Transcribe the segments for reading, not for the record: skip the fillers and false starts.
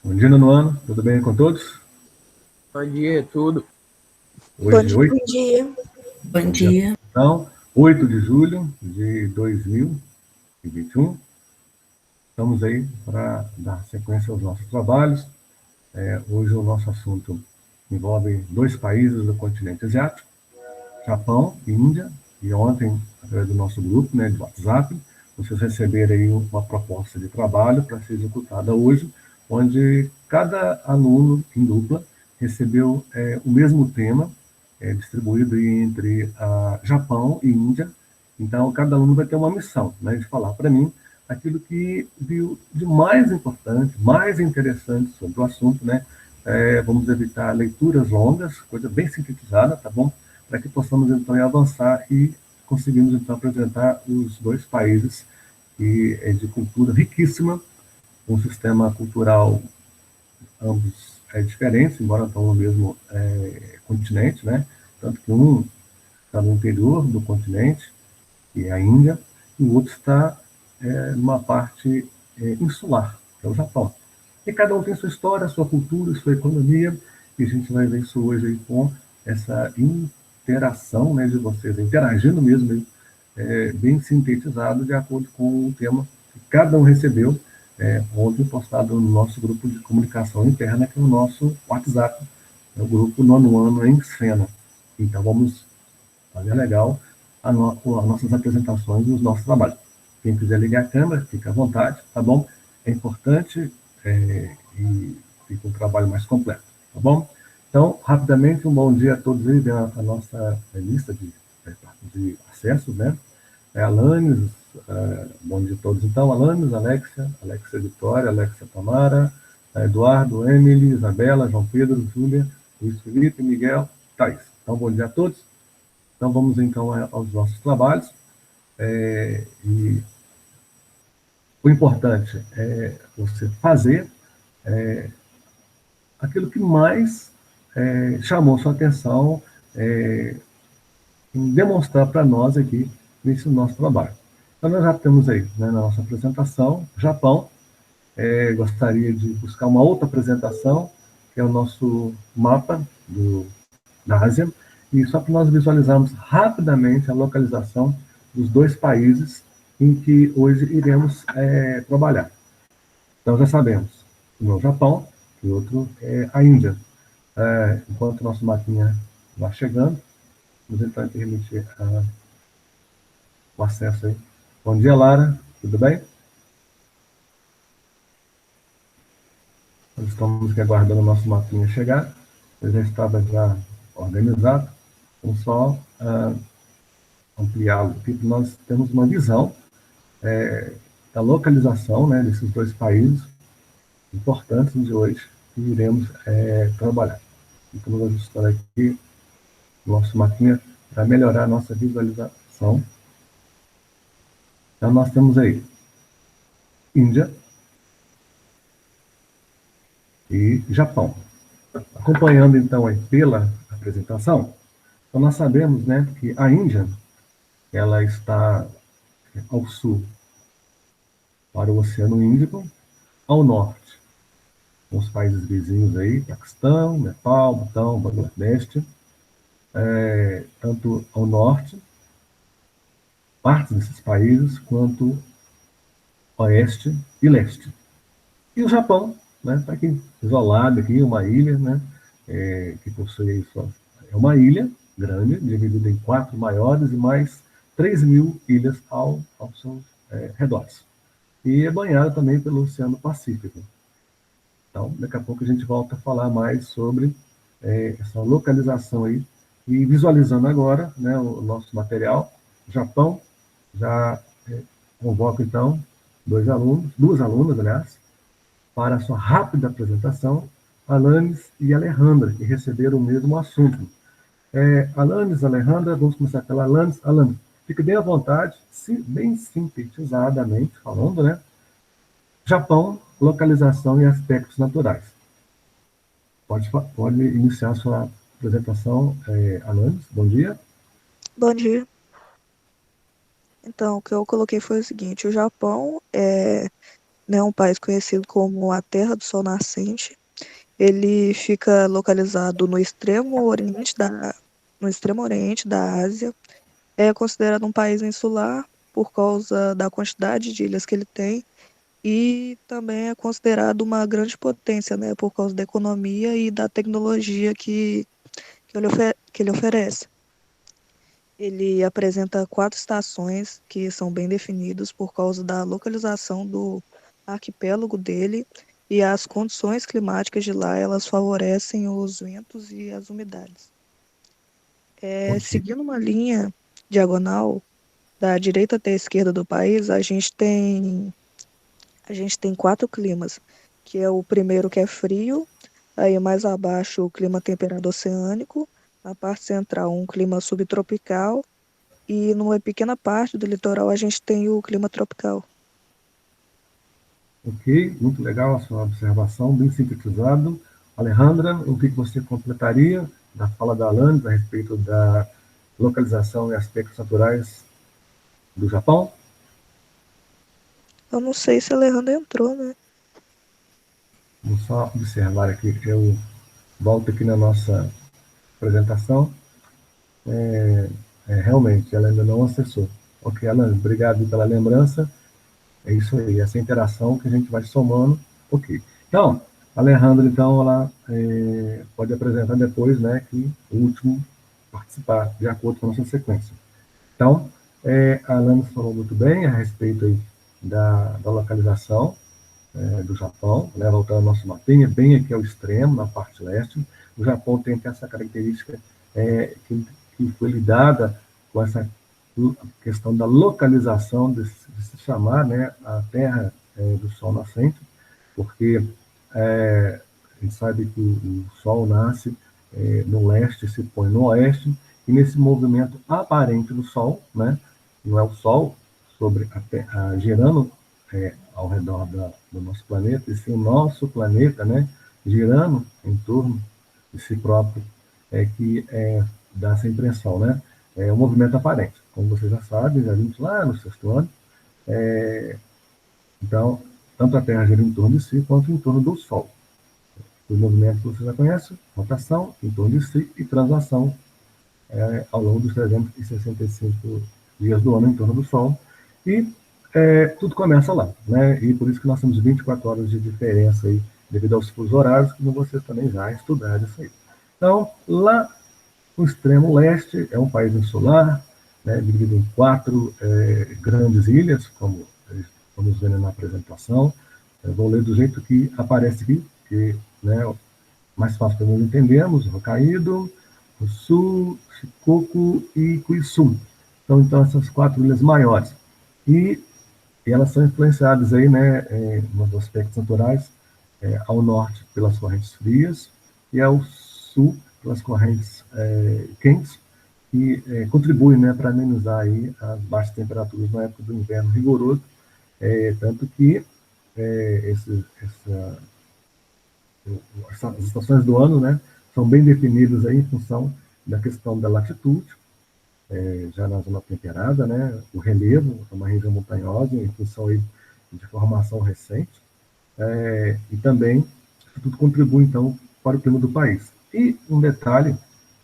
Bom dia, Nono. Tudo bem com todos? Bom dia, tudo. Bom Hoje, dia, bom dia. Bom dia. então, 8 de julho de 2021. Estamos aí para dar sequência aos nossos trabalhos. Hoje o nosso assunto envolve dois países do continente asiático, Japão e Índia. E ontem, através do nosso grupo, né, de WhatsApp, vocês receberam aí uma proposta de trabalho para ser executada hoje, onde cada aluno em dupla recebeu o mesmo tema, distribuído aí entre Japão e Índia. Então, cada aluno vai ter uma missão, né, de falar para mim aquilo que viu de mais importante, mais interessante sobre o assunto, né? Vamos evitar leituras longas, coisa bem sintetizada, tá bom? Para que possamos, então, avançar e conseguimos, então, apresentar os dois países que é de cultura riquíssima, um sistema cultural ambos diferentes, embora estão no mesmo continente, né? Tanto que um está no interior do continente, que é a Índia, e o outro está numa parte insular, que é o Japão. E cada um tem sua história, sua cultura, sua economia, e a gente vai ver isso hoje aí com essa interação, né, de vocês, interagindo mesmo, aí, bem sintetizado, de acordo com o tema que cada um recebeu, ontem postado no nosso grupo de comunicação interna, que é o nosso WhatsApp, é o grupo Nono Ano em Cena. Então vamos fazer legal as nossas apresentações e os nossos trabalhos. Quem quiser ligar a câmera, fica à vontade, tá bom? É importante e fica um trabalho mais completo, tá bom? Então, rapidamente, um bom dia a todos aí, a nossa lista de acessos, né? Alanis, bom dia a todos. Então, Alanis, Alexia Vitória, Alexia Tamara, Eduardo, Emily, Isabela, João Pedro, Júlia, Luiz Felipe, Miguel, Thaís. Então, bom dia a todos. Então, vamos então aos nossos trabalhos. E o importante é você fazer aquilo que mais chamou sua atenção em demonstrar para nós aqui nesse nosso trabalho. Então, nós já temos aí, né, na nossa apresentação, Japão. Gostaria de buscar uma outra apresentação, que é o nosso mapa da Ásia, e só para nós visualizarmos rapidamente a localização dos dois países em que hoje iremos trabalhar. Então, já sabemos, um é o Japão e o outro é a Índia. Enquanto o nosso mapinha vai chegando, vamos então permitir o acesso aí. Bom dia, Lara, tudo bem? Nós estamos aqui aguardando o nosso mapinha chegar. Ele já estava organizado. Vamos só ampliá-lo aqui, para nós termos uma visão da localização, né, desses dois países importantes de hoje que iremos trabalhar. Então, vamos ajustar aqui o nosso mapinha para melhorar a nossa visualização. Então, nós temos aí Índia e Japão. Acompanhando, então, aí pela apresentação, então nós sabemos, né, que a Índia, ela está ao sul, para o Oceano Índico, ao norte, com os países vizinhos aí, Paquistão, Nepal, Butão, Bangladesh, tanto ao norte, partes desses países, quanto oeste e leste. E o Japão, né, está aqui, isolado aqui, uma ilha, né, que possui é uma ilha grande, dividida em 4 maiores e mais 3.000 ilhas aos seus redores. E é banhada também pelo Oceano Pacífico. Então, daqui a pouco a gente volta a falar mais sobre essa localização aí, e visualizando agora, né, o nosso material. Japão, já convoco então duas alunas, aliás, para a sua rápida apresentação, Alanis e Alejandra, que receberam o mesmo assunto. Alanis, Alejandra, vamos começar pela Alanis. Alanis, fique bem à vontade, bem sintetizadamente falando, né? Japão, localização e aspectos naturais. Pode iniciar a sua apresentação, Alanis. Bom dia. Bom dia. Então, o que eu coloquei foi o seguinte: o Japão né, um país conhecido como a Terra do Sol Nascente. Ele fica localizado no extremo oriente da Ásia. É considerado um país insular por causa da quantidade de ilhas que ele tem e também é considerado uma grande potência, né, por causa da economia e da tecnologia que ele oferece. Ele apresenta 4 estações que são bem definidas por causa da localização do arquipélago dele e as condições climáticas de lá, elas favorecem os ventos e as umidades. Ok. Seguindo uma linha diagonal da direita até a esquerda do país, a gente tem 4 climas, que é o primeiro que é frio, aí mais abaixo o clima temperado oceânico, na parte central um clima subtropical e numa pequena parte do litoral a gente tem o clima tropical. Ok, muito legal a sua observação, bem sintetizado. Alejandra, o que você completaria da fala da Alanis a respeito da localização e aspectos naturais do Japão? Eu não sei se a Alejandra entrou, né? Vamos só observar aqui, eu volto aqui na nossa apresentação. Realmente, ela ainda não acessou. Ok, Alanis, obrigado pela lembrança. É isso aí, essa interação que a gente vai somando. Ok. Então, a Alejandra, então, ela pode apresentar depois, né, que o último participar, de acordo com a nossa sequência. Então, a Alanis falou muito bem a respeito aí da localização do Japão, né, voltando ao nosso mapinha, bem aqui ao extremo, na parte leste. O Japão tem essa característica que foi lidada com essa questão da localização, de se chamar, né, a Terra do Sol Nascente, porque a gente sabe que o Sol nasce no leste, se põe no oeste, e nesse movimento aparente do Sol, né, não é o Sol sobre a Terra, girando ao redor do nosso planeta, e sim o nosso planeta, né, girando em torno de si próprio, que dá essa impressão, né? É um movimento aparente, como você já sabe, já vimos lá no sexto ano. Então, tanto a Terra gira em torno de si, quanto em torno do Sol. Os movimentos que você já conhece: rotação, em torno de si, e translação ao longo dos 365 dias do ano em torno do Sol. E tudo começa lá, né? E por isso que nós temos 24 horas de diferença aí, devido aos fusos horários, como você também já estudou isso aí. Então, lá no extremo leste é um país insular, né, dividido em 4 grandes ilhas, como vamos ver na apresentação. Eu vou ler do jeito que aparece aqui, que, né, mais fácil para nós entendermos: Hokkaido, Sul, Shikoku e Kyushu. Então essas 4 ilhas maiores. E elas são influenciadas aí, né, nos aspectos naturais, ao norte pelas correntes frias e ao sul pelas correntes quentes, que contribuem, né, para amenizar aí as baixas temperaturas na época do inverno rigoroso, tanto que as estações do ano, né, são bem definidas aí em função da questão da latitude, já na zona temperada, né, o relevo, é uma região montanhosa em função aí de formação recente, e também isso tudo contribui, então, para o clima do país. E um detalhe,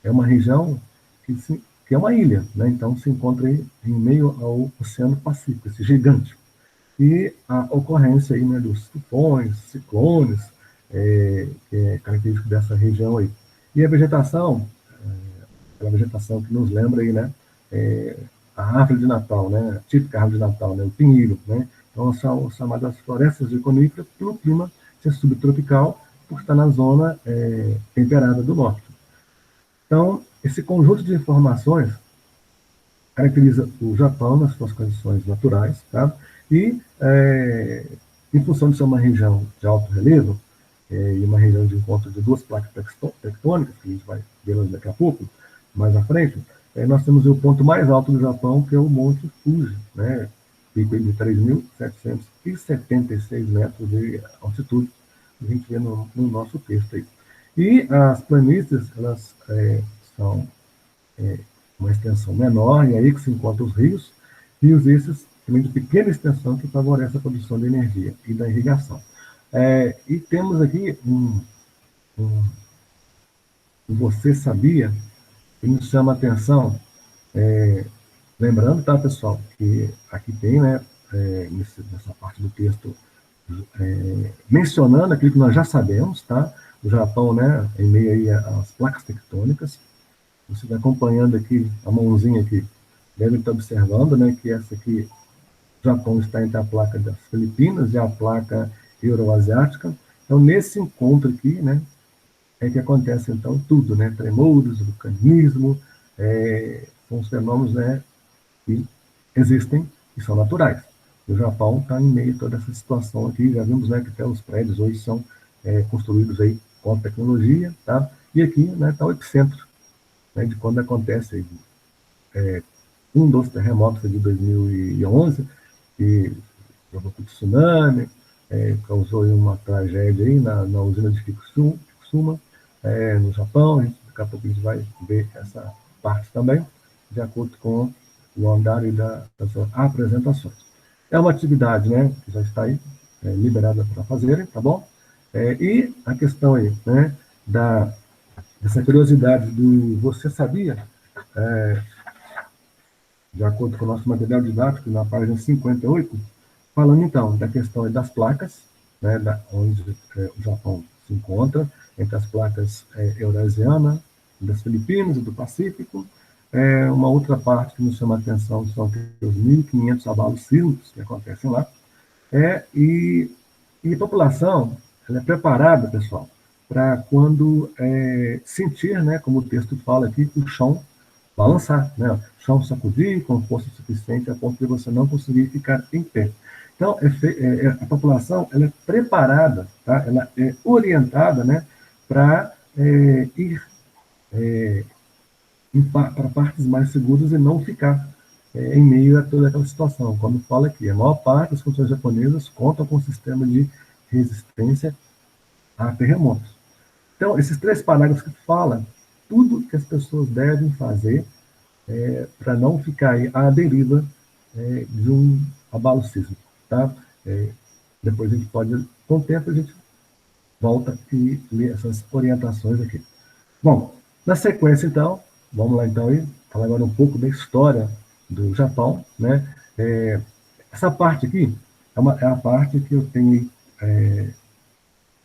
é uma região que é uma ilha, né, então se encontra aí em meio ao Oceano Pacífico, esse gigante. E a ocorrência aí, né, dos tufões, ciclones, que é característico dessa região aí. E a vegetação, aquela vegetação que nos lembra aí, né, a árvore de Natal, né, a típica árvore de Natal, né, o pinheiro, né. Então são chamadas florestas de coníferas pelo clima ser subtropical, por estar na zona temperada do norte. Então, esse conjunto de informações caracteriza o Japão nas suas condições naturais, tá? E, em função de ser uma região de alto relevo, e uma região de encontro de 2 placas tectônicas, que a gente vai ver daqui a pouco, mais à frente, nós temos o ponto mais alto do Japão, que é o Monte Fuji, né? Pico de 3.776 metros de altitude, que a gente vê no nosso texto aí. E as planícies, elas são uma extensão menor, e aí que se encontram os rios esses também de pequena extensão, que favorece a produção de energia e da irrigação. E temos aqui um você sabia, que nos chama a atenção, lembrando, tá, pessoal, que aqui tem, né, nessa parte do texto, mencionando aquilo que nós já sabemos, tá? O Japão, né, em meio aí às placas tectônicas, você está acompanhando aqui, a mãozinha aqui, deve estar observando, né, que essa aqui, o Japão está entre a placa das Filipinas e a placa euroasiática. Então, nesse encontro aqui, né, é que acontece, então, tudo, né, tremores, vulcanismo, são os fenômenos, né, que existem e são naturais. O Japão está em meio a toda essa situação aqui, já vimos, né, que até os prédios hoje são construídos aí com tecnologia, tá? E aqui, né, está o epicentro, né, de quando acontece um dos terremotos de 2011, que provocou tsunami, causou aí uma tragédia aí na usina de Fukushima, no Japão. Daqui a pouco a gente vai ver essa parte também, de acordo com o andar das apresentações. É uma atividade, né, que já está aí liberada para fazerem, tá bom? E a questão aí, né, dessa curiosidade do você sabia, de acordo com o nosso material didático, na página 58, falando então da questão das placas, né, onde o Japão se encontra, entre as placas eurasiana, das Filipinas e do Pacífico. Uma outra parte que nos chama a atenção são os 1.500 abalos sísmicos que acontecem lá. E a população ela é preparada, pessoal, para quando sentir, né, como o texto fala aqui, o chão balançar, né? O chão sacudir com força suficiente a ponto de você não conseguir ficar em pé. Então, a população ela é preparada, tá? Ela é orientada, né, para ir para partes mais seguras e não ficar em meio a toda aquela situação. Como fala aqui, a maior parte das construções japonesas contam com um sistema de resistência a terremotos. Então, esses 3 parágrafos que falam tudo que as pessoas devem fazer para não ficar aí à deriva de um abalo sísmico, tá? Depois a gente pode, com o tempo, a gente volta e lê essas orientações aqui. Bom, na sequência, então, vamos lá, então, aí, falar agora um pouco da história do Japão, né? Essa parte aqui é a parte que eu tenho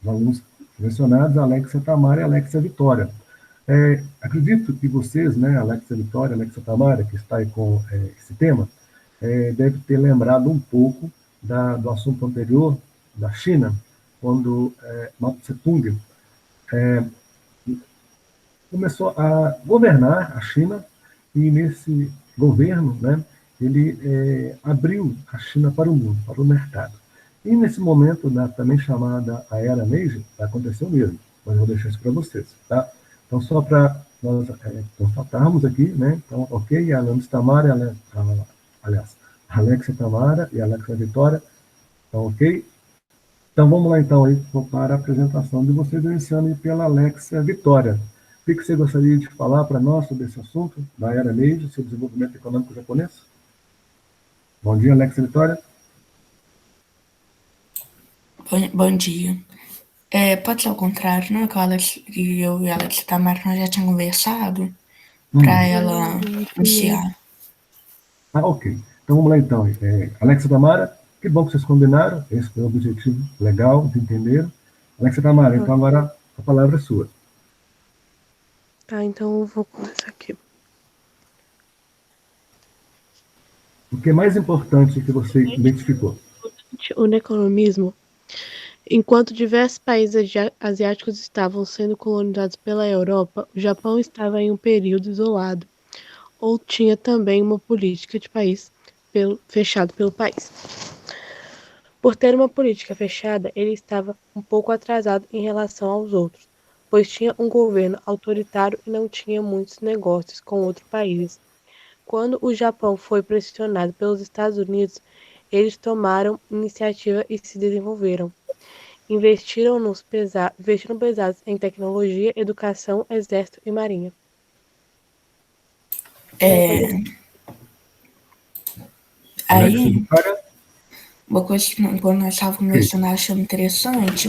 os alunos mencionados, Alexia Tamara e Alexia Vitória. Acredito que vocês, né, Alexia Vitória, Alexia Tamara, que está aí com esse tema, deve ter lembrado um pouco do assunto anterior, da China, quando Mao Tse-tung começou a governar a China, e nesse governo, né, ele abriu a China para o mundo, para o mercado. E nesse momento, também chamada a Era Meiji, aconteceu mesmo, mas eu vou deixar isso para vocês, tá? Então, só para nós constatarmos aqui, né, então, ok, a Alexia Tamara, aliás, a Alexia Tamara e a Alexia Vitória, então, ok? Então, vamos lá, então, aí, para a apresentação de vocês, iniciando pela Alexia Vitória. O que você gostaria de falar para nós sobre esse assunto, da Era Meiji, sobre o desenvolvimento econômico japonês? Bom dia, Alexia Vitória. Bom dia. Pode ser ao contrário, não? Que eu e a Alex Tamara nós já tínhamos conversado para ela iniciar. Ok. Então vamos lá então. Alexia Tamara, que bom que vocês combinaram. Esse foi o objetivo legal de entender. Alexia Tamara, então agora a palavra é sua. Tá, então eu vou começar aqui. O que é mais importante que você identificou? O neocolonialismo. Enquanto diversos países asiáticos estavam sendo colonizados pela Europa, o Japão estava em um período isolado, ou tinha também uma política de país fechado pelo país. Por ter uma política fechada, ele estava um pouco atrasado em relação aos outros, pois tinha um governo autoritário e não tinha muitos negócios com outros países. Quando o Japão foi pressionado pelos Estados Unidos, eles tomaram iniciativa e se desenvolveram. Investiram pesados em tecnologia, educação, exército e marinha. Aí, uma coisa que quando nós estávamos conversando, achando interessante,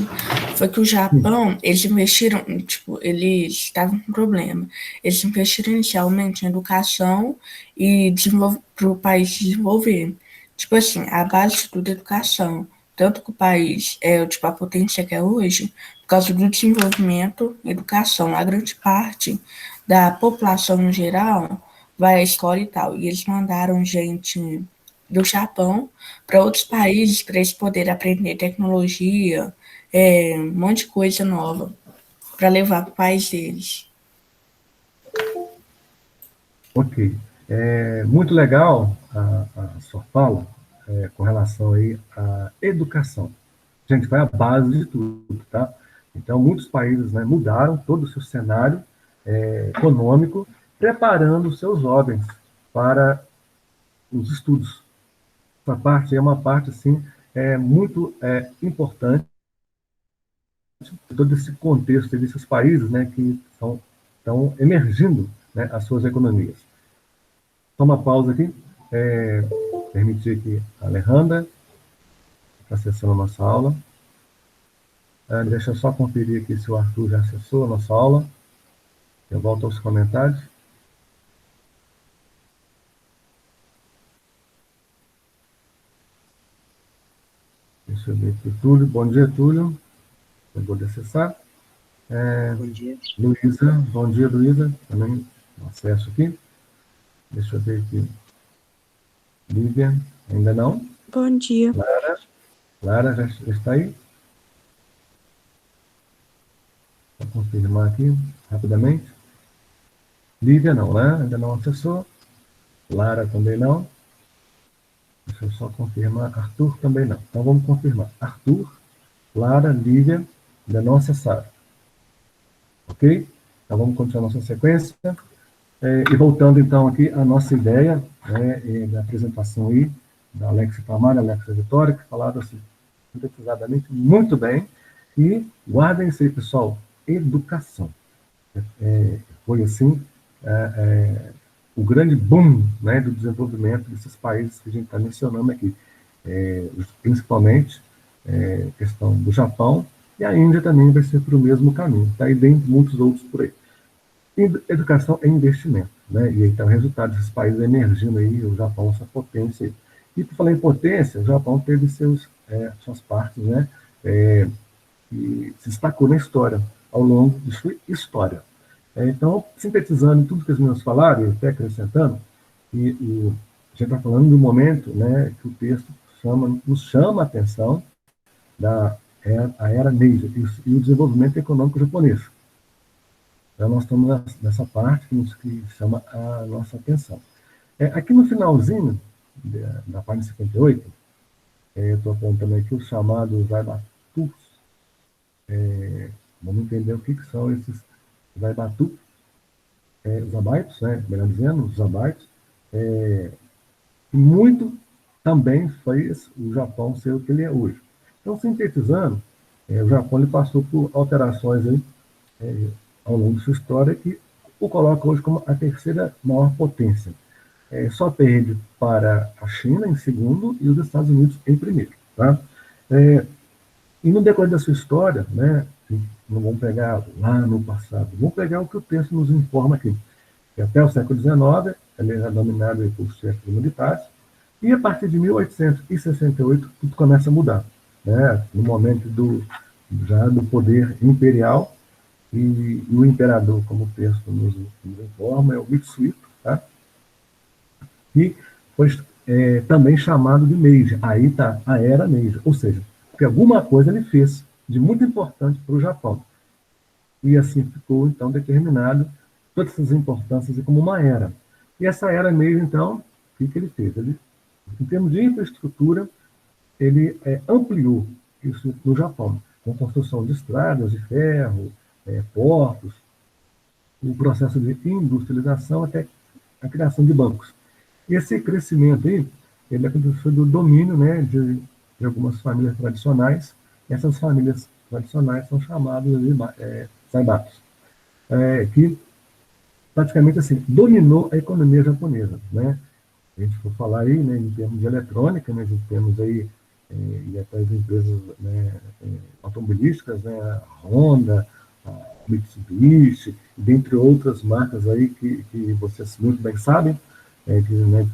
foi que o Japão, eles investiram, tipo, eles estavam com problema. Eles investiram inicialmente em educação e para o país desenvolver. Tipo assim, a base de tudo é educação. Tanto que o país é, tipo, a potência que é hoje, por causa do desenvolvimento e educação. A grande parte da população no geral vai à escola e tal. E eles mandaram gente do Japão para outros países para eles poderem aprender tecnologia, um monte de coisa nova para levar para o país deles. Ok. Muito legal a sua fala com relação aí à educação. Gente, foi a base de tudo, tá? Então, muitos países, né, mudaram todo o seu cenário econômico, preparando os seus jovens para os estudos. Essa parte é uma parte, assim, muito importante de todo esse contexto desses países, né, que estão emergindo, né, as suas economias. Só uma pausa aqui. Permitir que a Alejandra está acessando a nossa aula. Deixa eu só conferir aqui se o Arthur já acessou a nossa aula. Eu volto aos comentários. Deixa eu ver aqui. Túlio, bom dia, Túlio. Eu vou acessar. Bom dia. Luísa, bom dia, Luísa. Também acesso aqui. Deixa eu ver aqui. Lívia, ainda não? Bom dia. Lara já está aí? Vou confirmar aqui rapidamente. Lívia não, né? Ainda não acessou. Lara também não. Deixa eu só confirmar. Arthur também não. Então vamos confirmar. Arthur, Lara, Lívia, ainda não acessaram. Ok? Então vamos continuar nossa sequência. E voltando então aqui à nossa ideia, né, da apresentação aí da Alexa Tamara, Alexa Vitória, que falaram assim, sintetizadamente muito bem. E guardem isso aí, pessoal. Educação. Foi assim o grande boom, né, do desenvolvimento desses países que a gente está mencionando aqui, principalmente questão do Japão, e a Índia também vai ser para o mesmo caminho, tá? E dentre muitos outros por aí. Educação é investimento, né? E aí está o resultado desses países emergindo aí, o Japão, essa potência aí. E por falar em potência, o Japão teve suas partes, né, e se destacou na história, ao longo de sua história. Então, sintetizando tudo que os meninos falaram, e até acrescentando, a gente está falando de um momento, né, que o texto nos chama a atenção da era Meiji e o desenvolvimento econômico japonês. Então, nós estamos nessa parte que chama a nossa atenção. Aqui no finalzinho da página 58, eu estou apontando aqui os chamados Zaibatus. Vamos entender o que são esses Zaibatu, os abaitos, né, melhor dizendo, os abaitos, muito também fez o Japão ser o que ele é hoje. Então, sintetizando, o Japão ele passou por alterações aí, ao longo de sua história que o coloca hoje como a terceira maior potência. Só perde para a China em segundo e os Estados Unidos em primeiro. Tá? E no decorrer da sua história, né, não vamos pegar lá no passado, vamos pegar o que o texto nos informa aqui. Que até o século XIX, ele era dominado por chefes militares, e a partir de 1868, tudo começa a mudar. Né? No momento já do poder imperial, e o imperador, como o texto nos informa, é o Mitsuhito, tá? E foi também chamado de Meiji. Aí está a Era Meiji, ou seja, porque alguma coisa ele fez de muito importante para o Japão. E assim ficou, então, determinado todas essas importâncias como uma era. E essa Era Meiji, então, o que ele fez? Ele, em termos de infraestrutura, ele ampliou isso no Japão, com construção de estradas de ferro, portos, o processo de industrialização até a criação de bancos. E esse crescimento aí, ele aconteceu do domínio, né, de algumas famílias tradicionais. Essas famílias tradicionais são chamadas de Zaibatus, que praticamente assim dominou a economia japonesa, né? a gente for falar aí, né, em termos de eletrônica, né, a gente temos aí, e até as empresas, né, automobilísticas, né, a Honda, a Mitsubishi, dentre outras marcas aí que vocês muito bem sabem, que, né,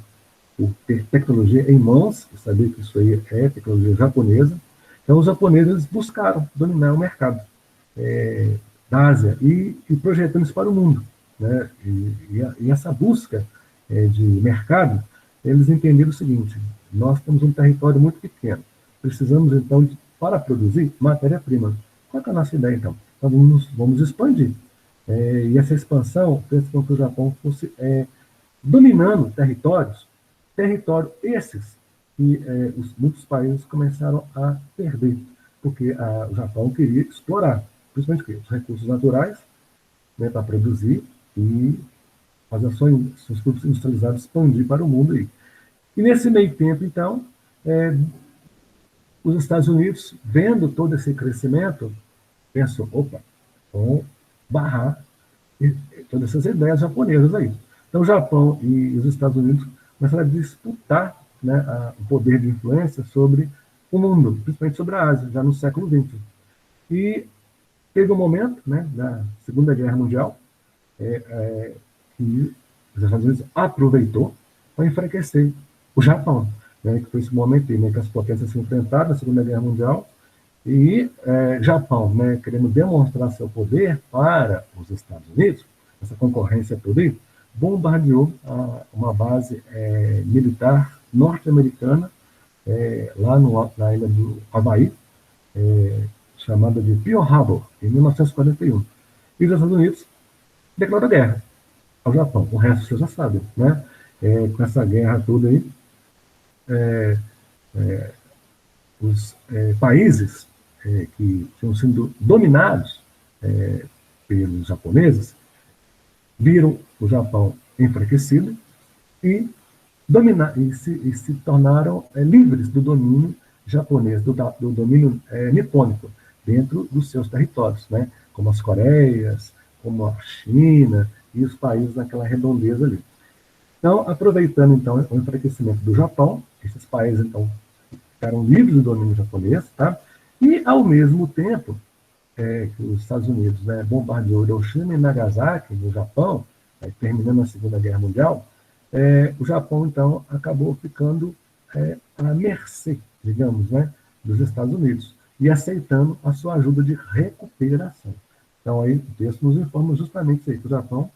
por ter tecnologia em mãos, e saber que isso aí é tecnologia japonesa. Então, os japoneses buscaram dominar o mercado da Ásia e projetando isso para o mundo, né? E essa busca de mercado, eles entenderam o seguinte: nós temos um território muito pequeno, precisamos então para produzir matéria-prima. Qual é a nossa ideia então? Então vamos expandir. E essa expansão fez com que o Japão fosse dominando territórios esses que muitos países começaram a perder, porque o Japão queria explorar, principalmente os recursos naturais, né, para produzir e fazer seus produtos industrializados expandir para o mundo. Aí. E nesse meio tempo, então, os Estados Unidos, vendo todo esse crescimento, pensou, opa, vamos barrar todas essas ideias japonesas aí. Então, o Japão e os Estados Unidos começaram a disputar, né, o poder de influência sobre o mundo, principalmente sobre a Ásia, já no século XX. E teve um momento, né, da Segunda Guerra Mundial, que os Estados Unidos aproveitou para enfraquecer o Japão, né, que foi esse momento em que as potências se enfrentaram na Segunda Guerra Mundial, e Japão, né, querendo demonstrar seu poder para os Estados Unidos, essa concorrência toda aí, bombardeou uma base militar norte-americana lá na ilha do Havaí, chamada de Pearl Harbor, em 1941. E os Estados Unidos declarou guerra ao Japão. O resto vocês já sabem, né? Com essa guerra toda aí, os países que tinham sido dominados pelos japoneses viram o Japão enfraquecido e se tornaram livres do domínio japonês, do domínio nipônico, dentro dos seus territórios, né? Como as Coreias, como a China e os países naquela redondeza ali. Então, aproveitando então o enfraquecimento do Japão, esses países então ficaram livres do domínio japonês, tá? E ao mesmo tempo que os Estados Unidos, né, bombardeou Hiroshima e Nagasaki no Japão, terminando a Segunda Guerra Mundial, o Japão então acabou ficando à mercê, digamos, né, dos Estados Unidos e aceitando a sua ajuda de recuperação. Então aí o texto nos informa justamente isso aí, que o Japão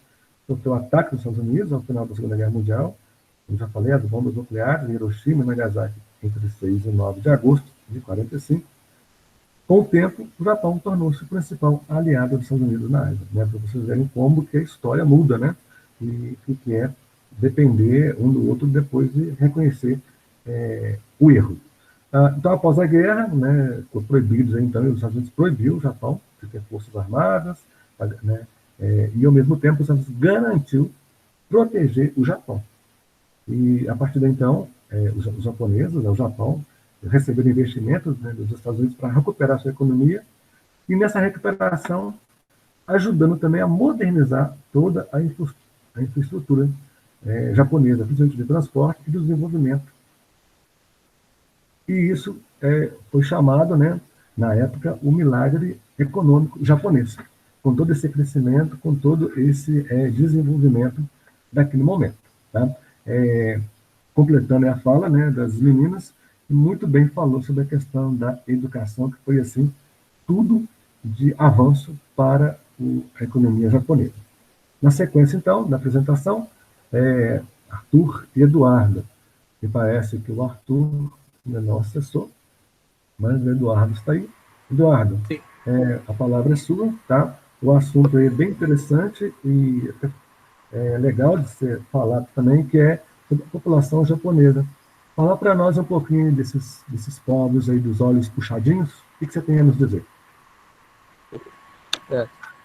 sofreu o ataque dos Estados Unidos ao final da Segunda Guerra Mundial, como já falei, as bombas nucleares em Hiroshima e Nagasaki entre 6 e 9 de agosto de 1945. Com o tempo, o Japão tornou-se o principal aliado dos Estados Unidos na Ásia, né? Para vocês verem como que a história muda, né? E que é depender um do outro depois de reconhecer o erro. Então, após a guerra, né, ficou proibido, então, os Estados Unidos proibiu o Japão de ter forças armadas, né, e ao mesmo tempo os Estados Unidos garantiu proteger o Japão. E a partir daí, então, os japoneses, o Japão, receberam investimentos, né, dos Estados Unidos para recuperar sua economia, e nessa recuperação, ajudando também a modernizar toda a infraestrutura japonesa, principalmente de transporte e de desenvolvimento. E isso foi chamado, né, na época, o milagre econômico japonês, com todo esse crescimento, com todo esse desenvolvimento daquele momento. Tá? Completando a fala, né, das meninas, muito bem falou sobre a questão da educação, que foi, assim, tudo de avanço para a economia japonesa. Na sequência, então, da apresentação, Arthur e Eduardo. Me parece que o Arthur não acessou, mas o Eduardo está aí. Eduardo, a palavra é sua, tá? O assunto aí é bem interessante e legal de ser falado também, que é sobre a população japonesa. Fala para nós um pouquinho desses povos aí dos olhos puxadinhos. O que você tem a nos dizer?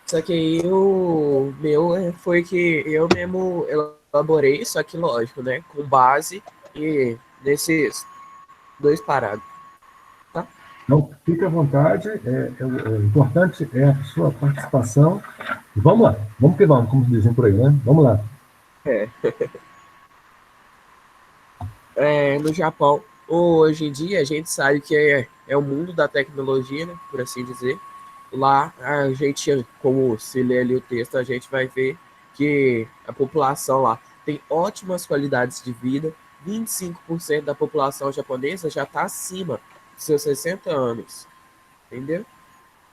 Só que aí o meu foi que eu mesmo elaborei, só que lógico, né? Com base e nesses 2 parágrafos. Tá? Então, fique à vontade. O importante é a sua participação. E vamos lá. Vamos que vamos, como dizem por aí, né? Vamos lá. no Japão, hoje em dia, a gente sabe que é o mundo da tecnologia, né, por assim dizer. Lá, a gente, como se ler ali o texto, a gente vai ver que a população lá tem ótimas qualidades de vida. 25% da população japonesa já está acima dos seus 60 anos, entendeu?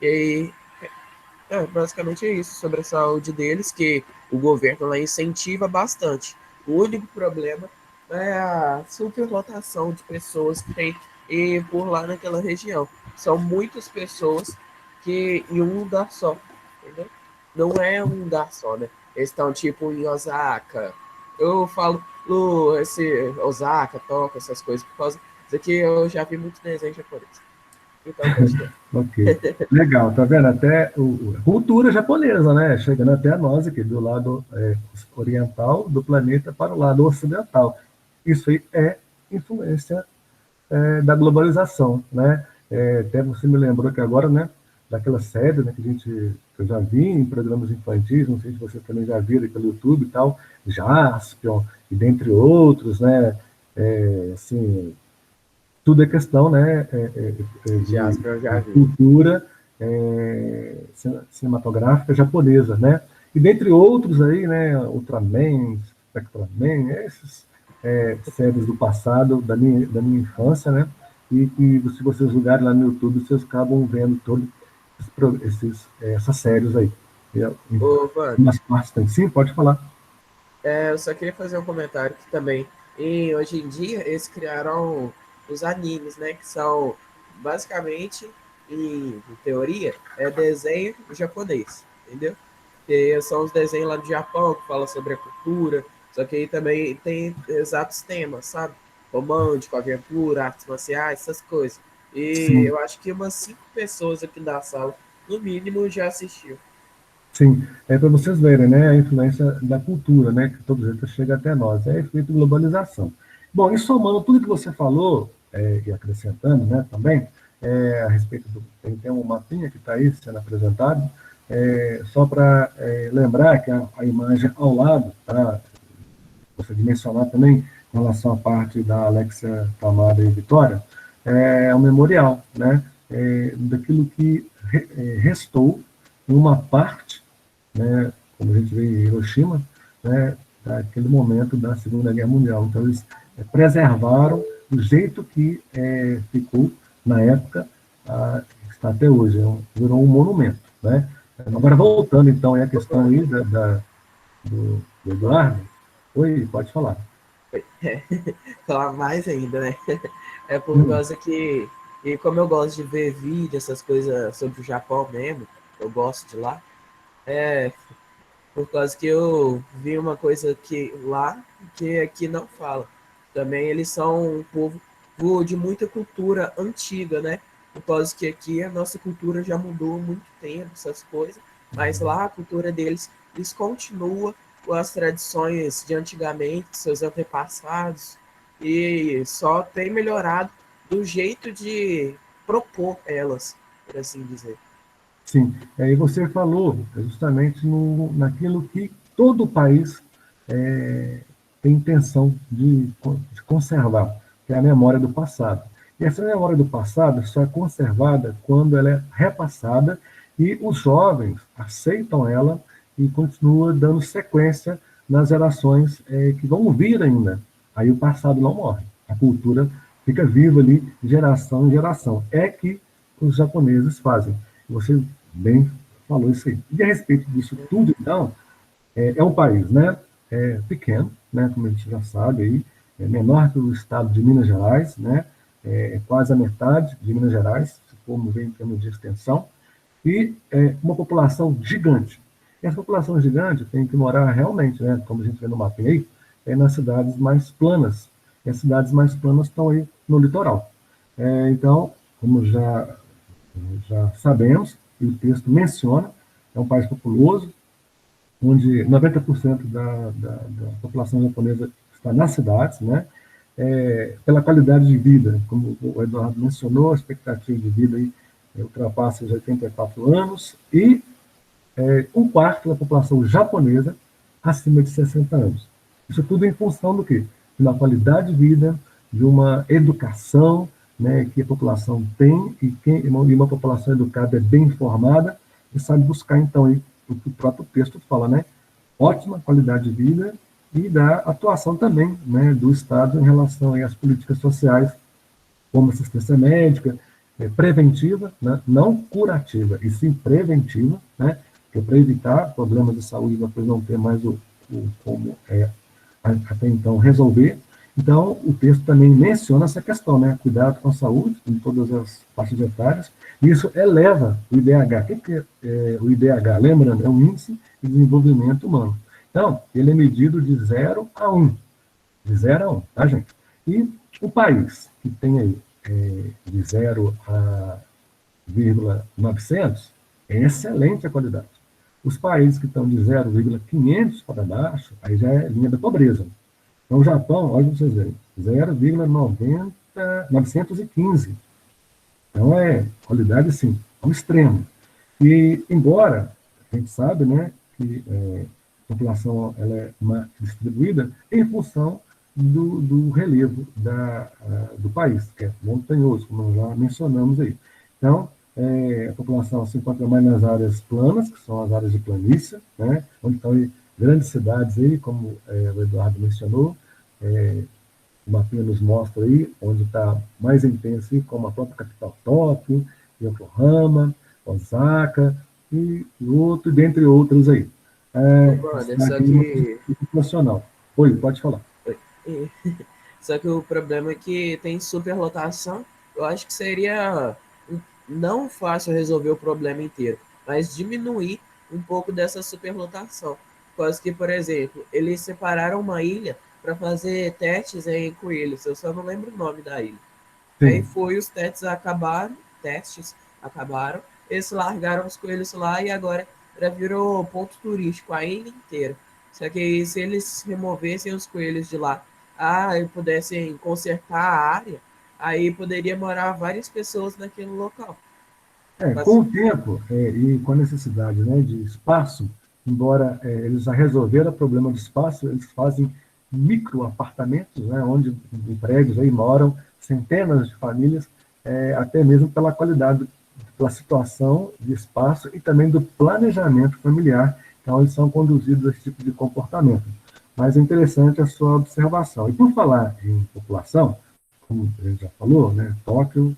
E basicamente é isso sobre a saúde deles, que o governo lá incentiva bastante. O único problema é a superlotação de pessoas que tem por lá naquela região. São muitas pessoas que em um lugar só, entendeu? Não é um lugar só, né? Eles estão tipo em Osaka. Eu falo esse Osaka, Tóquio, essas coisas, por causa disso aqui eu já vi muito desenho japonês. Então, continua. Ok. Legal, tá vendo? Até a cultura japonesa, né? Chegando até nós aqui, do lado oriental do planeta para o lado ocidental. Isso aí é influência da globalização, né? Até você me lembrou que agora, né? Daquela série, né, que eu já vi em programas infantis, não sei se você também já viu pelo YouTube e tal, Jaspion, e dentre outros, né? Assim, tudo é questão, né, Jasper, eu já de vi. cultura cinematográfica japonesa, né? E dentre outros aí, né, Ultraman, Spectraman, esses séries do passado, da minha infância, né? E se vocês jogarem lá no YouTube, vocês acabam vendo todas essas séries aí. Em Ô, Vando, umas partes tem. Sim, pode falar. eu só queria fazer um comentário que também, hoje em dia, eles criaram os animes, né? Que são basicamente, em teoria, é desenho japonês, entendeu? Que são os desenhos lá do Japão que falam sobre a cultura, só que aí também tem exatos temas, sabe? Romântico, aventura, artes marciais, essas coisas. E Sim. eu acho que umas 5 pessoas aqui da sala, no mínimo, já assistiu. Sim, é para vocês verem, né, a influência da cultura, né, que todo jeito chega até nós, é efeito globalização. Bom, e somando tudo que você falou, e acrescentando, né, também, a respeito tem um mapinha que está aí sendo apresentado, só para lembrar que a imagem ao lado, tá, você de mencionar também, em relação à parte da Alexia, Tamara e Vitória, é um memorial, né, daquilo que restou uma parte, né, como a gente vê em Hiroshima, né, daquele momento da Segunda Guerra Mundial. Então, eles preservaram do jeito que ficou na época, está até hoje, virou um monumento. Né? Agora, voltando, então, à questão aí do Eduardo, oi, pode falar. Falar mais ainda, né? É por Hum, causa que, e como eu gosto de ver vídeo, essas coisas sobre o Japão mesmo, eu gosto de lá, é por causa que eu vi uma coisa que lá que aqui não fala. Também eles são um povo de muita cultura antiga, né? Por causa que aqui a nossa cultura já mudou há muito tempo, essas coisas, mas lá a cultura deles, eles continuam com as tradições de antigamente, seus antepassados, e só tem melhorado do jeito de propor elas, por assim dizer. sim, e você falou justamente naquilo que todo país tem intenção de conservar, que é a memória do passado. E essa memória do passado só é conservada quando ela é repassada e os jovens aceitam ela e continuam dando sequência nas gerações que vão vir ainda. Aí o passado não morre, a cultura fica viva ali de geração em geração. É que os japoneses fazem. Você bem falou isso aí. E a respeito disso tudo, então, um país, né, pequeno, né, como a gente já sabe aí, é menor que o estado de Minas Gerais, né, quase a metade de Minas Gerais, se formos ver em termos de extensão, e uma população gigante. E essa população gigante tem que morar realmente, né, como a gente vê no mapa aí, nas cidades mais planas. E as cidades mais planas estão aí no litoral. Então, como já sabemos, e o texto menciona, é um país populoso, onde 90% da população japonesa está nas cidades, né? Pela qualidade de vida, como o Eduardo mencionou, a expectativa de vida aí, ultrapassa os 84 anos, e um quarto da população japonesa acima de 60 anos. Isso tudo em função do quê? Da qualidade de vida, de uma educação, né, que a população tem, e uma população educada é bem informada e sabe buscar, então, aí, o que o próprio texto fala, né, ótima qualidade de vida e da atuação também, né, do Estado em relação aí às políticas sociais, como assistência médica, preventiva, né, não curativa, e sim preventiva, né, que é para evitar problemas de saúde, depois não ter mais como até então resolver. Então, o texto também menciona essa questão, né, cuidado com a saúde em todas as faixas etárias, e isso eleva o IDH. O que é o IDH? Lembrando, é um índice de desenvolvimento humano. Então, ele é medido de 0 a 1. De 0 a 1, tá, gente? E o país que tem aí de 0 a 0,900 é excelente a qualidade. Os países que estão de 0,500 para baixo, aí já é linha da pobreza. Então, o Japão, olha para vocês verem, 0,915. Então, é qualidade, sim, ao extremo. E, embora a gente sabe, né, que a população ela é distribuída em função do relevo do país, que é montanhoso, como nós já mencionamos aí. Então, a população se encontra mais nas áreas planas, que são as áreas de planície, né, onde estão aí grandes cidades, aí, como o Eduardo mencionou, o mapinha nos mostra aí, onde está mais intenso, aí, como a própria capital Tóquio, Yokohama, Osaka, e dentre outros aí. Brother, só que... Nacional. Oi, pode falar. Só que o problema é que tem superlotação. Eu acho que seria não fácil resolver o problema inteiro, mas diminuir um pouco dessa superlotação. Quase que, por exemplo, eles separaram uma ilha para fazer testes em coelhos. Eu só não lembro o nome da ilha. Sim. Aí os testes acabaram, eles largaram os coelhos lá e agora já virou ponto turístico a ilha inteira. Só que se eles removessem os coelhos de lá, e pudessem consertar a área, aí poderia morar várias pessoas naquele local. Com o tempo e com a necessidade, né, de espaço, embora eles já resolveram o problema do espaço, eles fazem micro apartamentos, né, onde em prédios aí moram centenas de famílias, até mesmo pela qualidade, pela situação de espaço e também do planejamento familiar, então eles são conduzidos a esse tipo de comportamento. Mas é interessante a sua observação. E por falar em população, como a gente já falou, né, Tóquio,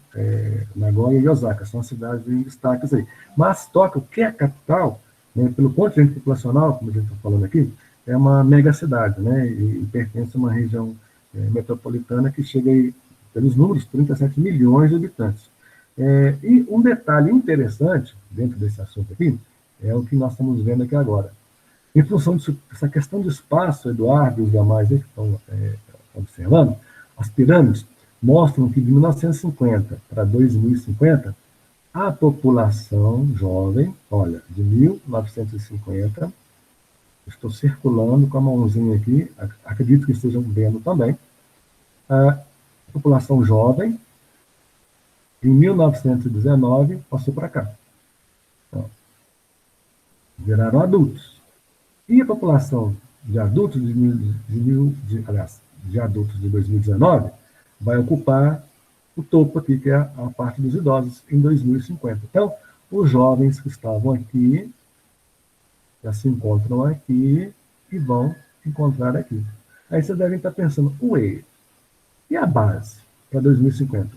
Nagoya e Osaka são as cidades em destaques aí. Mas Tóquio, que é a capital, né, pelo contingente populacional, como a gente está falando aqui, é uma megacidade, né, e pertence a uma região metropolitana que chega aí, pelos números, 37 milhões de habitantes. E um detalhe interessante dentro desse assunto aqui é o que nós estamos vendo aqui agora. Em função dessa questão de espaço, Eduardo e os demais aí que estão observando, as pirâmides mostram que de 1950 para 2050, a população jovem, olha, de 1950, estou circulando com a mãozinha aqui, acredito que estejam vendo também, a população jovem, em 1919, passou para cá. Então, viraram adultos. E a população de adultos de adultos de 2019 vai ocupar o topo aqui, que é a parte dos idosos, em 2050. Então, os jovens que estavam aqui já se encontram aqui e vão encontrar aqui. Aí vocês devem estar pensando, e a base para 2050?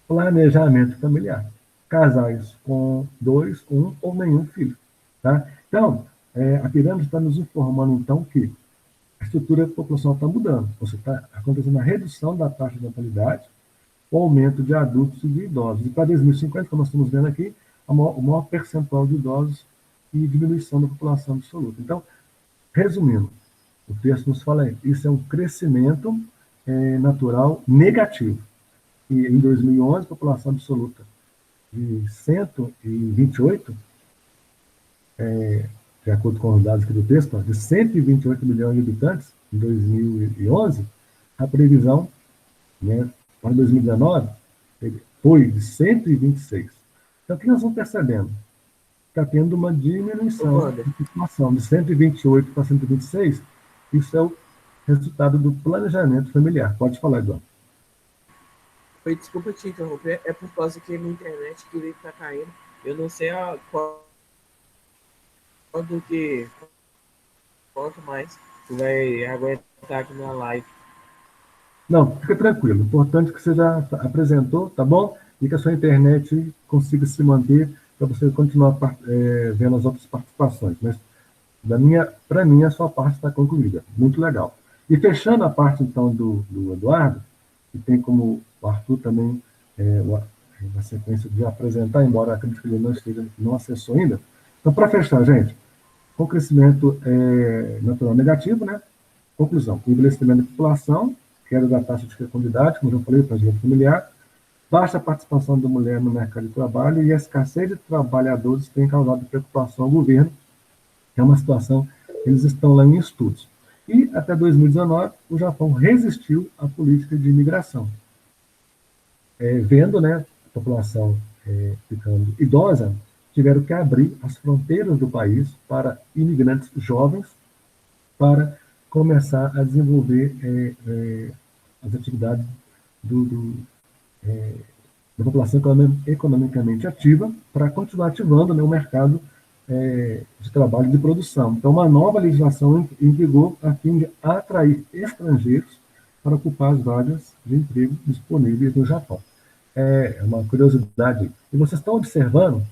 Planejamento familiar. Casais com 2, 1 ou nenhum filho. Tá? Então, a pirâmide está nos informando, então, que a estrutura populacional está mudando. Ou seja, está acontecendo a redução da taxa de natalidade, o aumento de adultos e de idosos. E para 2050, como nós estamos vendo aqui, o maior percentual de idosos e diminuição da população absoluta. Então, resumindo, o texto nos fala aí, isso é um crescimento natural negativo. E em 2011, a população absoluta de 128, de acordo com os dados aqui do texto, de 128 milhões de habitantes em 2011, a previsão, né, para 2019 foi de 126. Então, o que nós vamos percebendo? Está tendo uma diminuição de população de 128 para 126. Isso é o resultado do planejamento familiar. Pode falar, Eduardo. Desculpa te interromper, é por causa que a minha internet que tá caindo. Eu não sei quanto mais tu vai aguentar aqui na live. Não, fica tranquilo. O importante é que você já apresentou, tá bom? E que a sua internet consiga se manter para você continuar vendo as outras participações. Mas para mim, a sua parte está concluída. Muito legal. E fechando a parte, então, do Eduardo, que tem como o Arthur também uma sequência de apresentar, embora acredito que ele não acessou ainda. Então, para fechar, gente, com crescimento natural negativo, né? Conclusão, o envelhecimento da população, queda da taxa de fecundidade, como eu já falei, para a familiar, baixa participação da mulher no mercado de trabalho e a escassez de trabalhadores tem causado preocupação ao governo, que é uma situação, eles estão lá em estudos. E até 2019, o Japão resistiu à política de imigração. Vendo, né, a população ficando idosa, tiveram que abrir as fronteiras do país para imigrantes jovens, para começar a desenvolver as atividades da população economicamente ativa, para continuar ativando, né, o mercado de trabalho de produção. Então, uma nova legislação em vigor a fim de atrair estrangeiros para ocupar as vagas de emprego disponíveis no Japão. É uma curiosidade. E vocês estão observando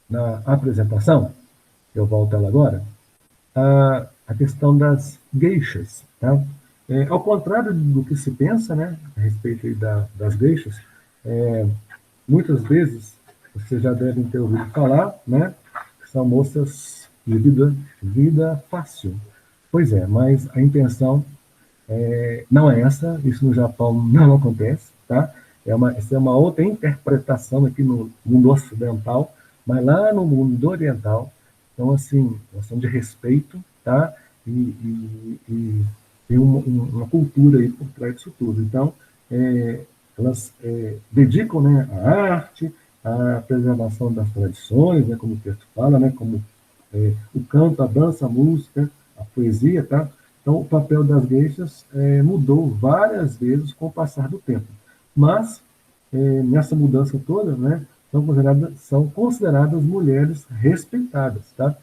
na apresentação, eu volto ela agora, a questão das geishas. Tá? Ao contrário do que se pensa, né, a respeito aí das geishas, muitas vezes vocês já devem ter ouvido falar, né, que são moças de vida fácil. Pois é, mas a intenção não é essa, isso no Japão não acontece, tá? Essa é uma outra interpretação aqui no mundo ocidental, mas lá no mundo oriental, então, assim, questão de respeito, tá? E tem uma cultura aí por trás disso tudo. Então, elas dedicam, né, a arte, a preservação das tradições, né, como o texto fala, né, como o canto, a dança, a música, a poesia, tá? Então, o papel das geishas mudou várias vezes com o passar do tempo. Mas, nessa mudança toda, né, são consideradas mulheres respeitadas, tá?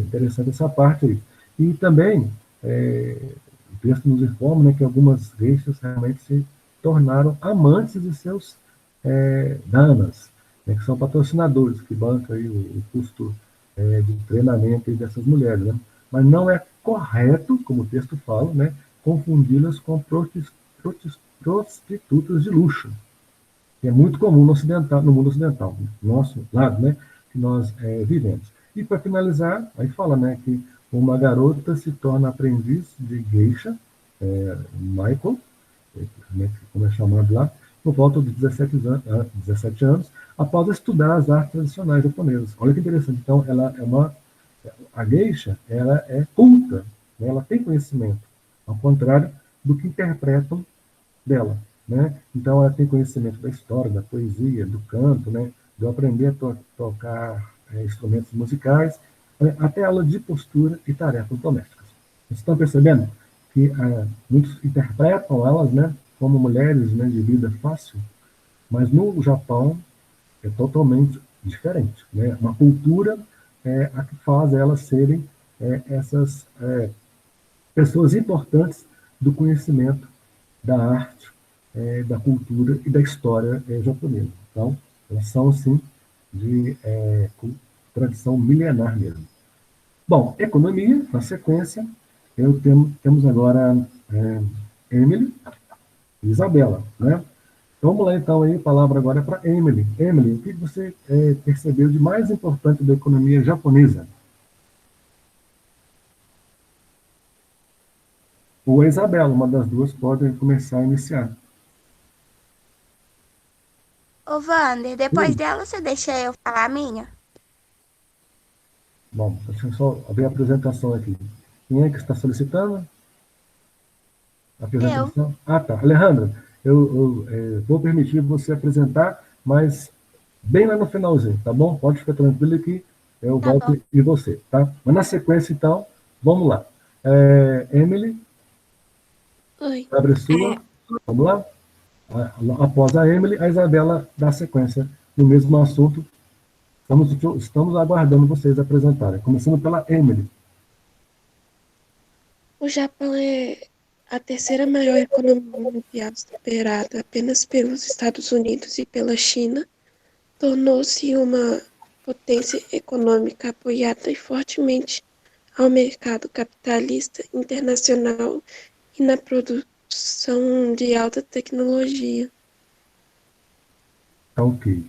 Interessante essa parte aí. E também, o texto nos informa, né, que algumas geishas realmente se tornaram amantes de seus damas, né, que são patrocinadores, que bancam aí o custo de treinamento aí dessas mulheres, né? Mas não é correto, como o texto fala, né, confundi-las com prostitutas de luxo, que é muito comum no mundo ocidental, no nosso lado, né, que nós vivemos. E para finalizar, aí fala, né, que uma garota se torna aprendiz de geisha, Michael, né, como é chamado lá, por volta de 17 anos, após estudar as artes tradicionais japonesas. Olha que interessante. Então, a geisha, ela é culta, né, ela tem conhecimento, ao contrário do que interpretam dela, né? Então, ela tem conhecimento da história, da poesia, do canto, né, de aprender a tocar instrumentos musicais, até aula de postura e tarefas domésticas. Vocês estão percebendo que muitos interpretam elas, né, como mulheres, né, de vida fácil, mas no Japão é totalmente diferente, né? Uma cultura a que faz elas serem essas pessoas importantes do conhecimento da arte, da cultura e da história japonesa. Então, elas são, assim, de tradição milenar mesmo. Bom, economia, na sequência, temos agora Emily e Isabela, né? Então, vamos lá, então, aí, a palavra agora é para Emily. Emily, o que você percebeu de mais importante da economia japonesa? Ou a Isabela, uma das duas, pode começar a iniciar. Ô, Wander, depois dela você deixa eu falar a minha? Bom, deixa eu só abrir a apresentação aqui. Quem é que está solicitando? A apresentação? Ah, tá. Alejandra, eu vou permitir você apresentar, mas bem lá no finalzinho, tá bom? Pode ficar tranquilo que eu volto e você, tá? Mas na sequência, então, vamos lá. Emily, Oi. abre sua. Vamos lá? Após a Emily, a Isabela dá sequência no mesmo assunto. Estamos aguardando vocês apresentarem. Começando pela Emily. O Japão é a terceira maior economia mundial, superada apenas pelos Estados Unidos e pela China. Tornou-se uma potência econômica apoiada e fortemente ao mercado capitalista internacional e na produção de alta tecnologia. Tá ok.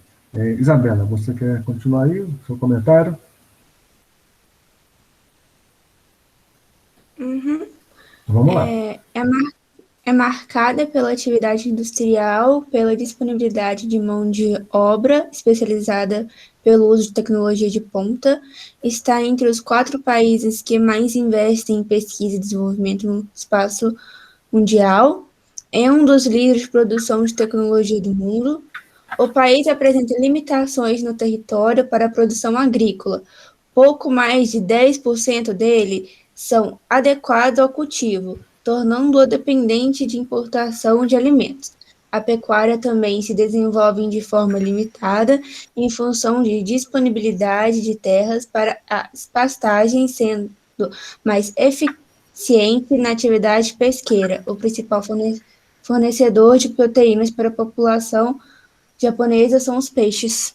Isabela, você quer continuar aí o seu comentário? Uhum. Vamos lá. É marcada pela atividade industrial, pela disponibilidade de mão de obra especializada pelo uso de tecnologia de ponta, está entre os 4 países que mais investem em pesquisa e desenvolvimento no espaço mundial, é um dos líderes de produção de tecnologia do mundo. O país apresenta limitações no território para a produção agrícola. Pouco mais de 10% dele são adequados ao cultivo, tornando-o dependente de importação de alimentos. A pecuária também se desenvolve de forma limitada em função de disponibilidade de terras para as pastagens, sendo mais eficiente na atividade pesqueira, o principal fornecedor de proteínas para a população japonesa são os peixes.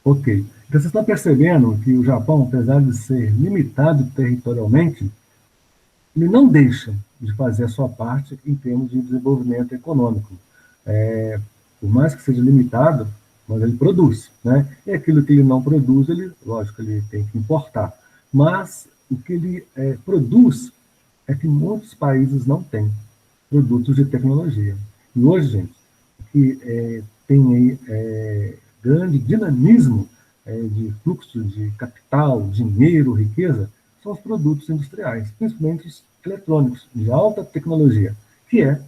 Ok. Então, vocês estão percebendo que o Japão, apesar de ser limitado territorialmente, ele não deixa de fazer a sua parte em termos de desenvolvimento econômico. Por mais que seja limitado, mas ele produz, né? E aquilo que ele não produz, lógico, ele tem que importar. Mas o que ele produz é que muitos países não têm produtos de tecnologia. E hoje, gente, que tem aí grande dinamismo de fluxo de capital, dinheiro, riqueza, são os produtos industriais, principalmente os eletrônicos, de alta tecnologia, que é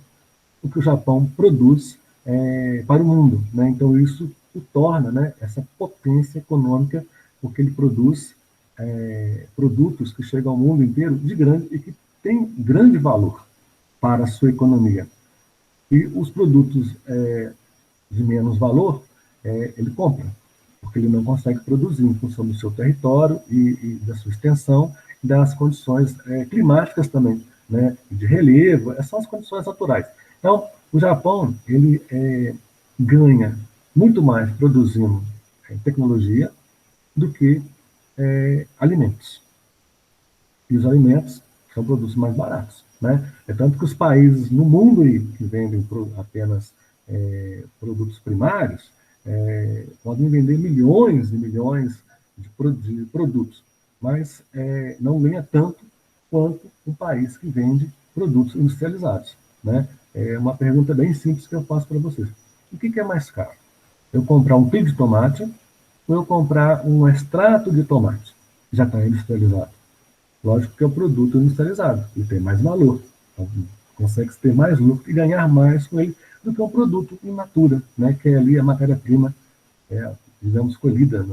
o que o Japão produz para o mundo. Né? Então, isso o torna, né, essa potência econômica, porque ele produz produtos que chegam ao mundo inteiro de grande e que tem grande valor para a sua economia. E os produtos de menos valor, ele compra, porque ele não consegue produzir em função do seu território e da sua extensão, das condições climáticas também, né, de relevo, são as condições naturais. Então, o Japão, ele ganha muito mais produzindo tecnologia do que alimentos. E os alimentos são produtos mais baratos. Né? É tanto que os países no mundo que vendem apenas produtos primários podem vender milhões e milhões de produtos, mas não ganha tanto quanto um país que vende produtos industrializados. Né? É uma pergunta bem simples que eu faço para vocês. O que é mais caro? Eu comprar um pio de tomate ou eu comprar um extrato de tomate? Já está industrializado. Lógico que é o produto industrializado, ele tem mais valor, então, consegue ter mais lucro e ganhar mais com ele do que um produto in natura, né, que é ali a matéria-prima, digamos, colhida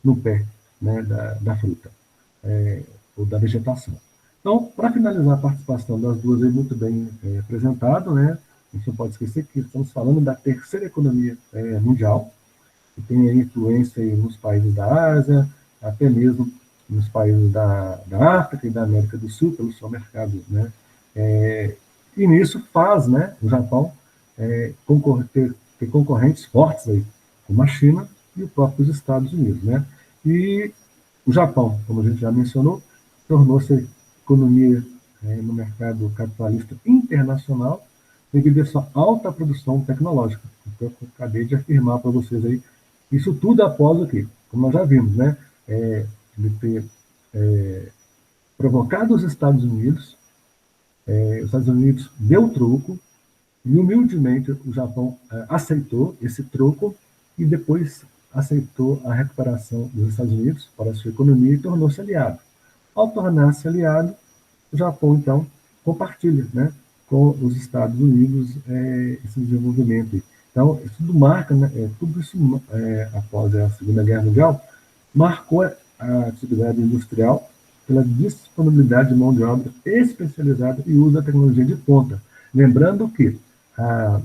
no pé, né, da fruta, ou da vegetação. Então, para finalizar a participação das duas, é muito bem apresentado, né, a gente não pode esquecer que estamos falando da terceira economia mundial, que tem influência aí nos países da Ásia, até mesmo nos países da África e da América do Sul, pelo seu mercado. Né? E nisso faz, né, o Japão ter concorrentes fortes, aí, como a China e os próprios Estados Unidos. Né? E o Japão, como a gente já mencionou, tornou-se economia no mercado capitalista internacional devido à sua alta produção tecnológica. Então, eu acabei de afirmar para vocês aí, isso tudo após o quê? Como nós já vimos, né? De ter provocado os Estados Unidos deu troco, e humildemente o Japão aceitou esse troco e depois aceitou a recuperação dos Estados Unidos para a sua economia e tornou-se aliado. Ao tornar-se aliado, o Japão, então, compartilha, né, com os Estados Unidos esse desenvolvimento. Então, isso tudo marca, né, tudo isso após a Segunda Guerra Mundial, marcou a atividade industrial pela disponibilidade de mão de obra especializada e uso da tecnologia de ponta. Lembrando que a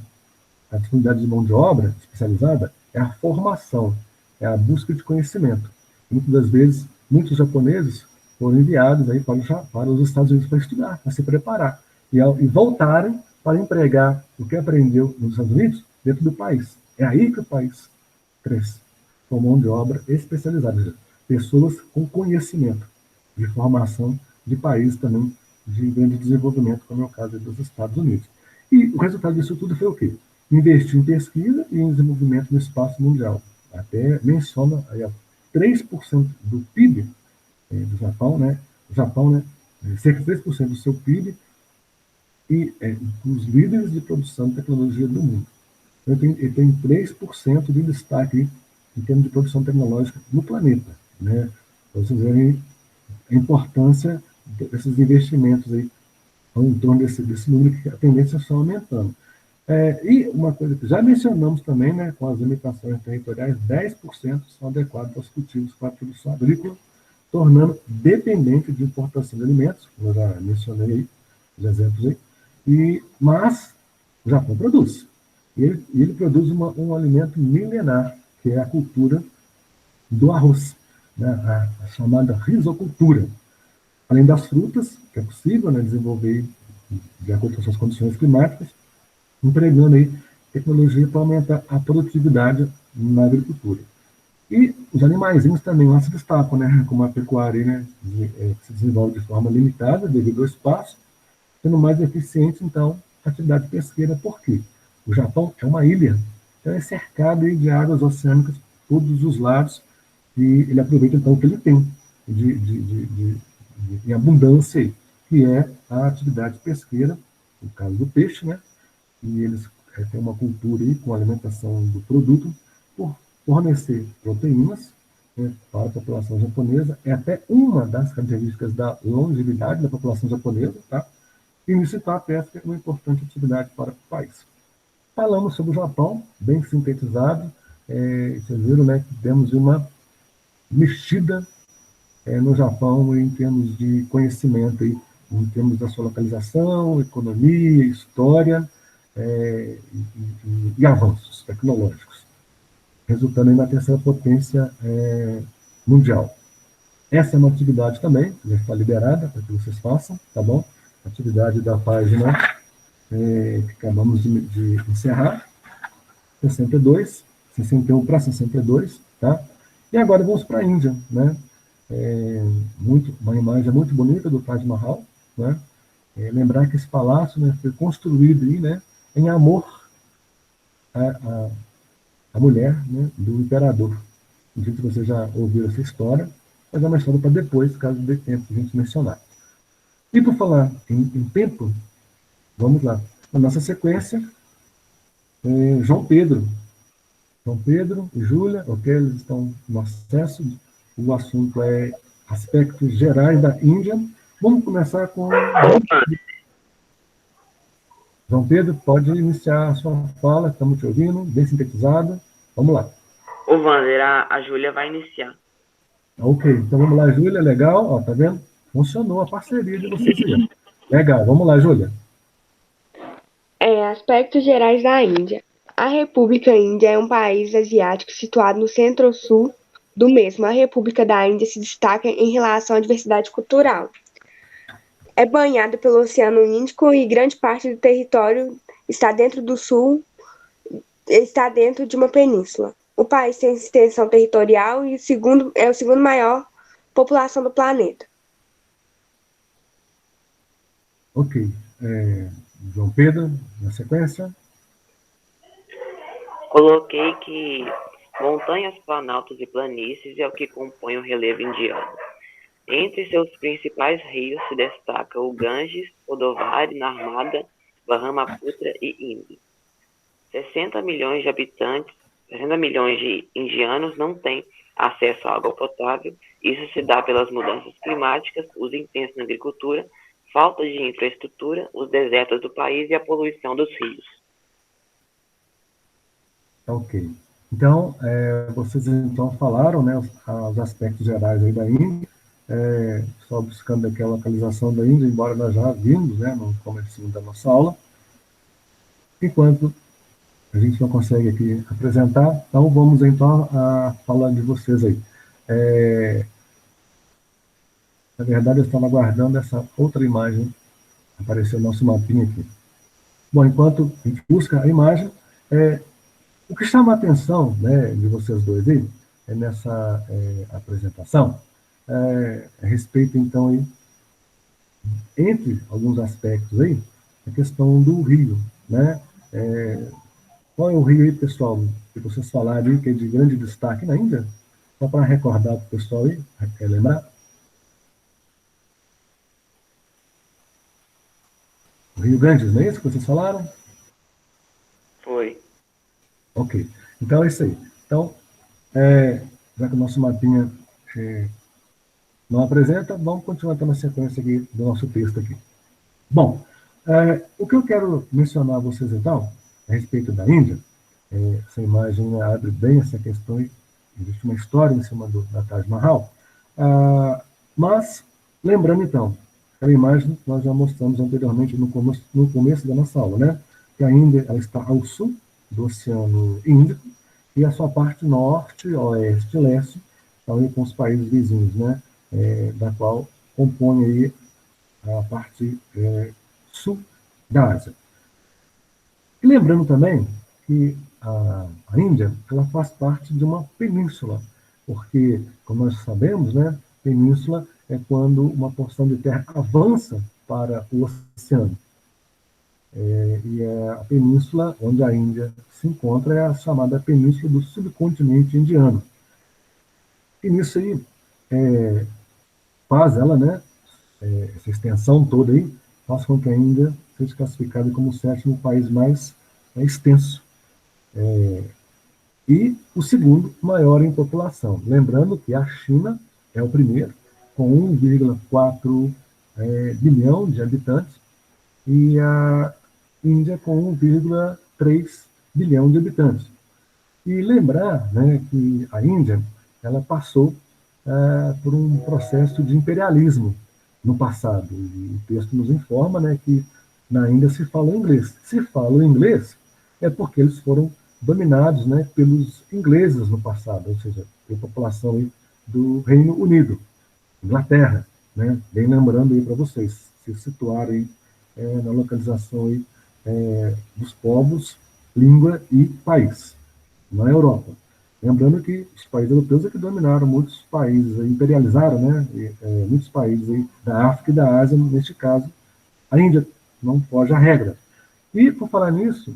disponibilidade de mão de obra especializada é a formação, é a busca de conhecimento. Muitas das vezes, muitos japoneses foram enviados aí para os Estados Unidos para estudar, para se preparar, e voltarem para empregar o que aprendeu nos Estados Unidos dentro do país. É aí que o país cresce, com mão de obra especializada, pessoas com conhecimento de formação de países também de grande desenvolvimento, como é o caso dos Estados Unidos. E o resultado disso tudo foi o quê? Investir em pesquisa e em desenvolvimento no espaço mundial. Até menciona aí, 3% do PIB do Japão, né? O Japão, né? Cerca de 3% do seu PIB e os líderes de produção de tecnologia do mundo. Então, ele tem 3% de destaque em termos de produção tecnológica no planeta, né? Para vocês verem a importância desses investimentos aí, em torno desse número, que a tendência é só aumentando. E uma coisa que já mencionamos também, né, com as limitações territoriais, 10% são adequados aos cultivos para a produção agrícola, tornando dependente de importação de alimentos, como eu já mencionei aí, os exemplos aí, mas o Japão produz. E ele produz um alimento milenar, que é a cultura do arroz, né, a chamada risocultura. Além das frutas, que é possível, né, desenvolver de acordo com as suas condições climáticas, empregando aí tecnologia para aumentar a produtividade na agricultura. E os animaizinhos também lá se destacam, né, como a pecuária, né, que se desenvolve de forma limitada devido ao espaço, sendo mais eficiente, então, a atividade pesqueira. Por quê? O Japão é uma ilha, então é cercado aí de águas oceânicas por todos os lados, e ele aproveita, então, o que ele tem em abundância aí, que é a atividade pesqueira, no caso do peixe, né, e eles têm uma cultura aí com a alimentação do produto por fornecer proteínas, né, para a população japonesa. É até uma das características da longevidade da população japonesa, tá? E nisso está a pesca, uma importante atividade para o país. Falamos sobre o Japão, bem sintetizado. Vocês viram, né, que temos uma mexida no Japão em termos de conhecimento, aí, em termos da sua localização, economia, história, e avanços tecnológicos, resultando na terceira potência mundial. Essa é uma atividade também, que já está liberada para que vocês façam, tá bom? Atividade da página que acabamos de encerrar, 62, 61 para 62, tá? E agora vamos para a Índia, né? Uma imagem muito bonita do Taj Mahal, né? Lembrar que esse palácio, né, foi construído aí, né, em amor à mulher, né, do imperador. Não sei se você já ouviu essa história, mas é uma história para depois, caso dê tempo de a gente mencionar. E por falar em tempo, vamos lá. Na nossa sequência, João Pedro. João Pedro e Júlia, ok, eles estão no acesso. O assunto é aspectos gerais da Índia. Vamos começar com... João Pedro, pode iniciar a sua fala, estamos te ouvindo, bem sintetizada. Vamos lá. Ô, Wander, a Júlia vai iniciar. Ok, então vamos lá, Júlia, legal, ó, tá vendo? Funcionou a parceria de vocês aí. Legal, vamos lá, Júlia. Aspectos gerais da Índia. A República Índia é um país asiático situado no centro-sul do mesmo. A República da Índia se destaca em relação à diversidade cultural. É banhada pelo Oceano Índico e grande parte do território está dentro de uma península. O país tem extensão territorial e é o segundo maior população do planeta. Ok. João Pedro, na sequência. Coloquei que montanhas, planaltos e planícies é o que compõe o relevo indiano. Entre seus principais rios se destaca o Ganges, Godavari, Narmada, Brahmaputra e Indo. 60 milhões de indianos não têm acesso à água potável. Isso se dá pelas mudanças climáticas, uso intenso na agricultura, falta de infraestrutura, os desertos do país e a poluição dos rios. Ok. Então, vocês então falaram, né, os aspectos gerais aí da Índia, só buscando aqui a localização da Índia, embora nós já vimos, né, no começo da nossa aula, Enquanto a gente não consegue aqui apresentar, então vamos então a falar de vocês aí. Na verdade, eu estava aguardando essa outra imagem aparecer o nosso mapinha aqui. Bom, enquanto a gente busca a imagem, o que chama a atenção, né, de vocês dois aí, nessa apresentação, a respeito, então, aí, entre alguns aspectos aí, a questão do rio, né? Qual é o rio aí, pessoal, que vocês falaram aí, que é de grande destaque na Índia? Só para recordar para o pessoal aí, quer lembrar? O Rio Ganges, não é isso que vocês falaram? Foi. Ok. Então é isso aí. Então, já que o nosso mapinha não apresenta, vamos continuar então na sequência aqui do nosso texto aqui. Bom, o que eu quero mencionar a vocês então, a respeito da Índia, essa imagem abre bem essa questão, existe uma história em cima da Taj Mahal, mas, lembrando então, aquela imagem que nós já mostramos anteriormente no começo da nossa aula, né? Que a Índia ela está ao sul do Oceano Índico, e a sua parte norte, oeste e leste estão aí com os países vizinhos, né? Da qual compõe aí a parte sul da Ásia. E lembrando também que a Índia ela faz parte de uma península, porque, como nós sabemos, né, península é quando uma porção de terra avança para o oceano. E a península onde a Índia se encontra é a chamada Península do Subcontinente Indiano. E nisso aí faz ela, né, essa extensão toda aí, faz com que a Índia seja classificada como o sétimo país mais extenso e o segundo maior em população. Lembrando que a China é o primeiro, com 1,4 bilhão de habitantes, e a Índia com 1,3 bilhão de habitantes. E lembrar, né, que a Índia ela passou por um processo de imperialismo no passado. E o texto nos informa, né, que na Índia se fala inglês. Se fala o inglês, é porque eles foram dominados, né, pelos ingleses no passado, ou seja, pela população aí do Reino Unido, Inglaterra, né, bem lembrando aí para vocês, se situarem na localização aí, dos povos, língua e país, na Europa. Lembrando que os países europeus é que dominaram muitos países, imperializaram, né, muitos países aí da África e da Ásia, neste caso, a Índia não foge à regra. E, por falar nisso,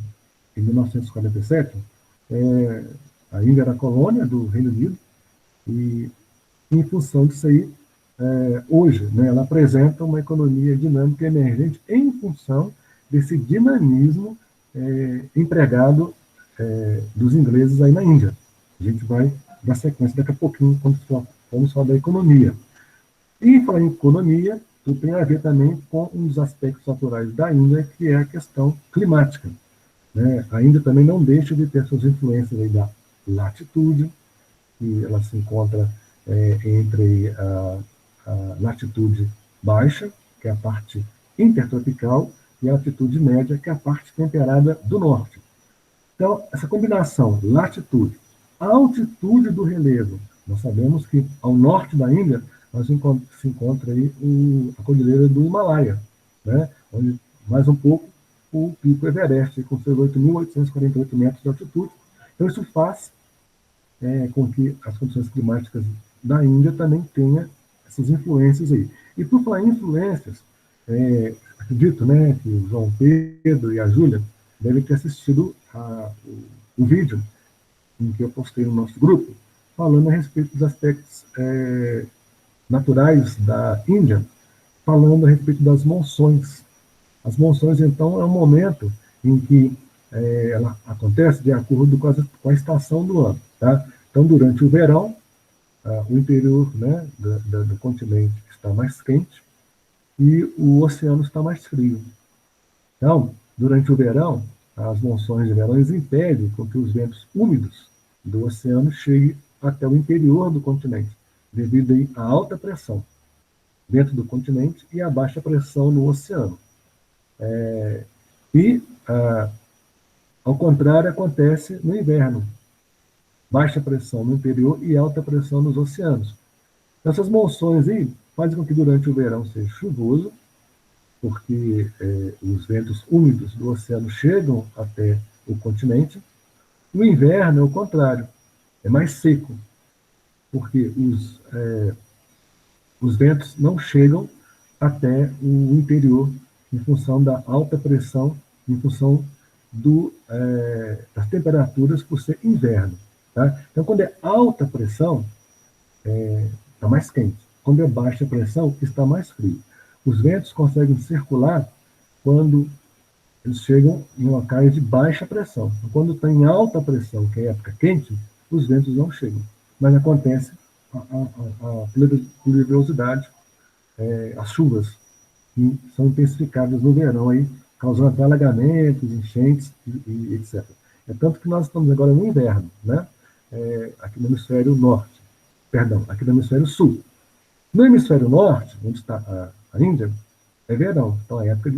em 1947, a Índia era colônia do Reino Unido, e, em função disso aí, hoje, né, ela apresenta uma economia dinâmica e emergente em função desse dinamismo empregado dos ingleses aí na Índia. A gente vai dar sequência daqui a pouquinho, quando vamos falar da economia. E falar em economia, tudo tem a ver também com um dos aspectos naturais da Índia, que é a questão climática. Né? A Índia também não deixa de ter suas influências aí da latitude, que ela se encontra entre a latitude baixa, que é a parte intertropical, e a latitude média, que é a parte temperada do norte. Então, essa combinação, latitude, altitude do relevo, nós sabemos que ao norte da Índia se encontra aí a cordilheira do Himalaia, né? Onde mais um pouco o pico Everest, com seus 8.848 metros de altitude. Então, isso faz com que as condições climáticas da Índia também tenham essas influências aí. E por falar em influências, acredito, né, que o João Pedro e a Júlia devem ter assistido o vídeo em que eu postei no nosso grupo, falando a respeito dos aspectos naturais da Índia, falando a respeito das monções. As monções, então, é um momento em que ela acontece de acordo com a estação do ano. Tá? Então, durante o verão, o interior, né, do continente está mais quente e o oceano está mais frio. Então, durante o verão, as monções de verão impedem com que os ventos úmidos do oceano cheguem até o interior do continente, devido aí à alta pressão dentro do continente e à baixa pressão no oceano. Ao contrário, acontece no inverno. Baixa pressão no interior e alta pressão nos oceanos. Essas monções aí fazem com que durante o verão seja chuvoso, porque os ventos úmidos do oceano chegam até o continente. No inverno é o contrário, é mais seco, porque os ventos não chegam até o interior em função da alta pressão, em função das temperaturas por ser inverno. Tá? Então, quando é alta pressão, está mais quente. Quando é baixa pressão, está mais frio. Os ventos conseguem circular quando eles chegam em locais de baixa pressão. Quando está em alta pressão, que é época quente, os ventos não chegam. Mas acontece a pluviosidade, as chuvas, que são intensificadas no verão, aí, causando até alagamentos, enchentes e etc. É tanto que nós estamos agora no inverno, né? Aqui no hemisfério norte, aqui no hemisfério sul. No hemisfério norte, onde está a Índia, é verão, então é época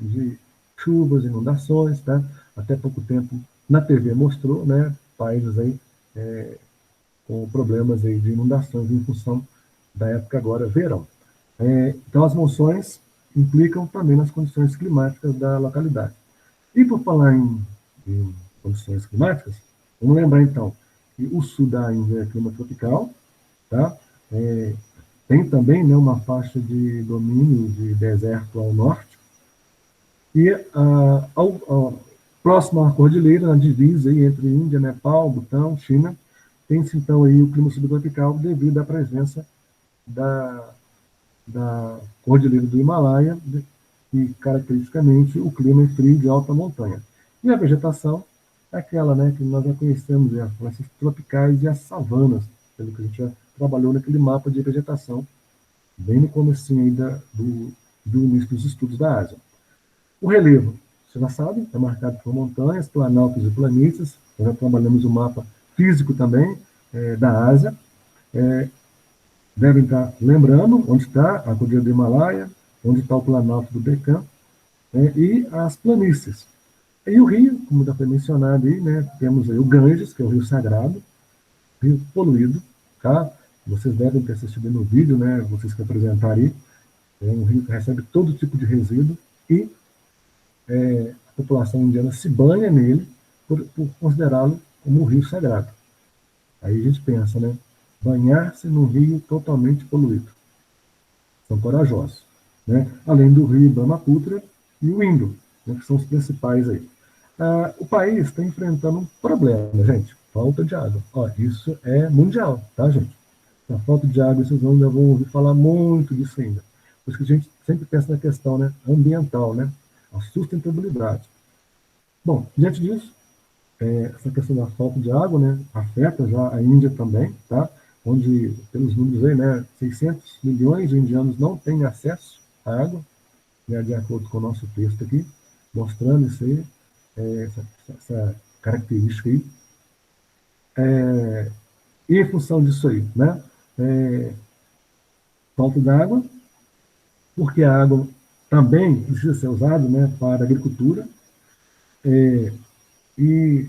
de chuvas, inundações, tá? Até pouco tempo na TV mostrou, né, países aí com problemas aí de inundações em função da época agora verão. Então as monções implicam também nas condições climáticas da localidade. E por falar em condições climáticas, vamos lembrar então que o sul da Índia é clima tropical, tá? Tem também, né, uma faixa de domínio de deserto ao norte, e próximo à cordilheira, na divisa aí entre Índia, Nepal, Butão, China, tem-se então aí o clima subtropical devido à presença da cordilheira do Himalaia, e caracteristicamente o clima é frio de alta montanha. E a vegetação é aquela, né, que nós já conhecemos, as florestas tropicais e as savanas, pelo que a gente já trabalhou naquele mapa de vegetação, bem no comecinho aí do início dos estudos da Ásia. O relevo, você já sabe, é marcado por montanhas, planaltos e planícies. Nós já trabalhamos o mapa físico também da Ásia. Devem estar lembrando onde está a cordilheira do Himalaia, onde está o planalto do Deccan, e as planícies. E o rio, como já foi mencionado aí, né, temos aí o Ganges, que é o rio sagrado, rio poluído, tá? Vocês devem ter assistido no vídeo, né, vocês que apresentaram aí. É um rio que recebe todo tipo de resíduo e a população indiana se banha nele por considerá-lo como um rio sagrado. Aí a gente pensa, né? Banhar-se num rio totalmente poluído. São corajosos. Né? Além do rio Brahmaputra e o Indo, né, que são os principais aí. O país está enfrentando um problema, gente. Falta de água. Ó, isso é mundial, tá, gente? A falta de água, vocês ainda vão ouvir falar muito disso ainda. Por isso que a gente sempre pensa na questão, né, ambiental, né? A sustentabilidade. Bom, diante disso, essa questão da falta de água, né, afeta já a Índia também, tá? Onde, pelos números aí, né, 600 milhões de indianos não têm acesso à água, né, de acordo com o nosso texto aqui, mostrando isso aí, essa característica aí. E em função disso aí, né, falta de água, porque a água também precisa ser usada, né, para a agricultura, e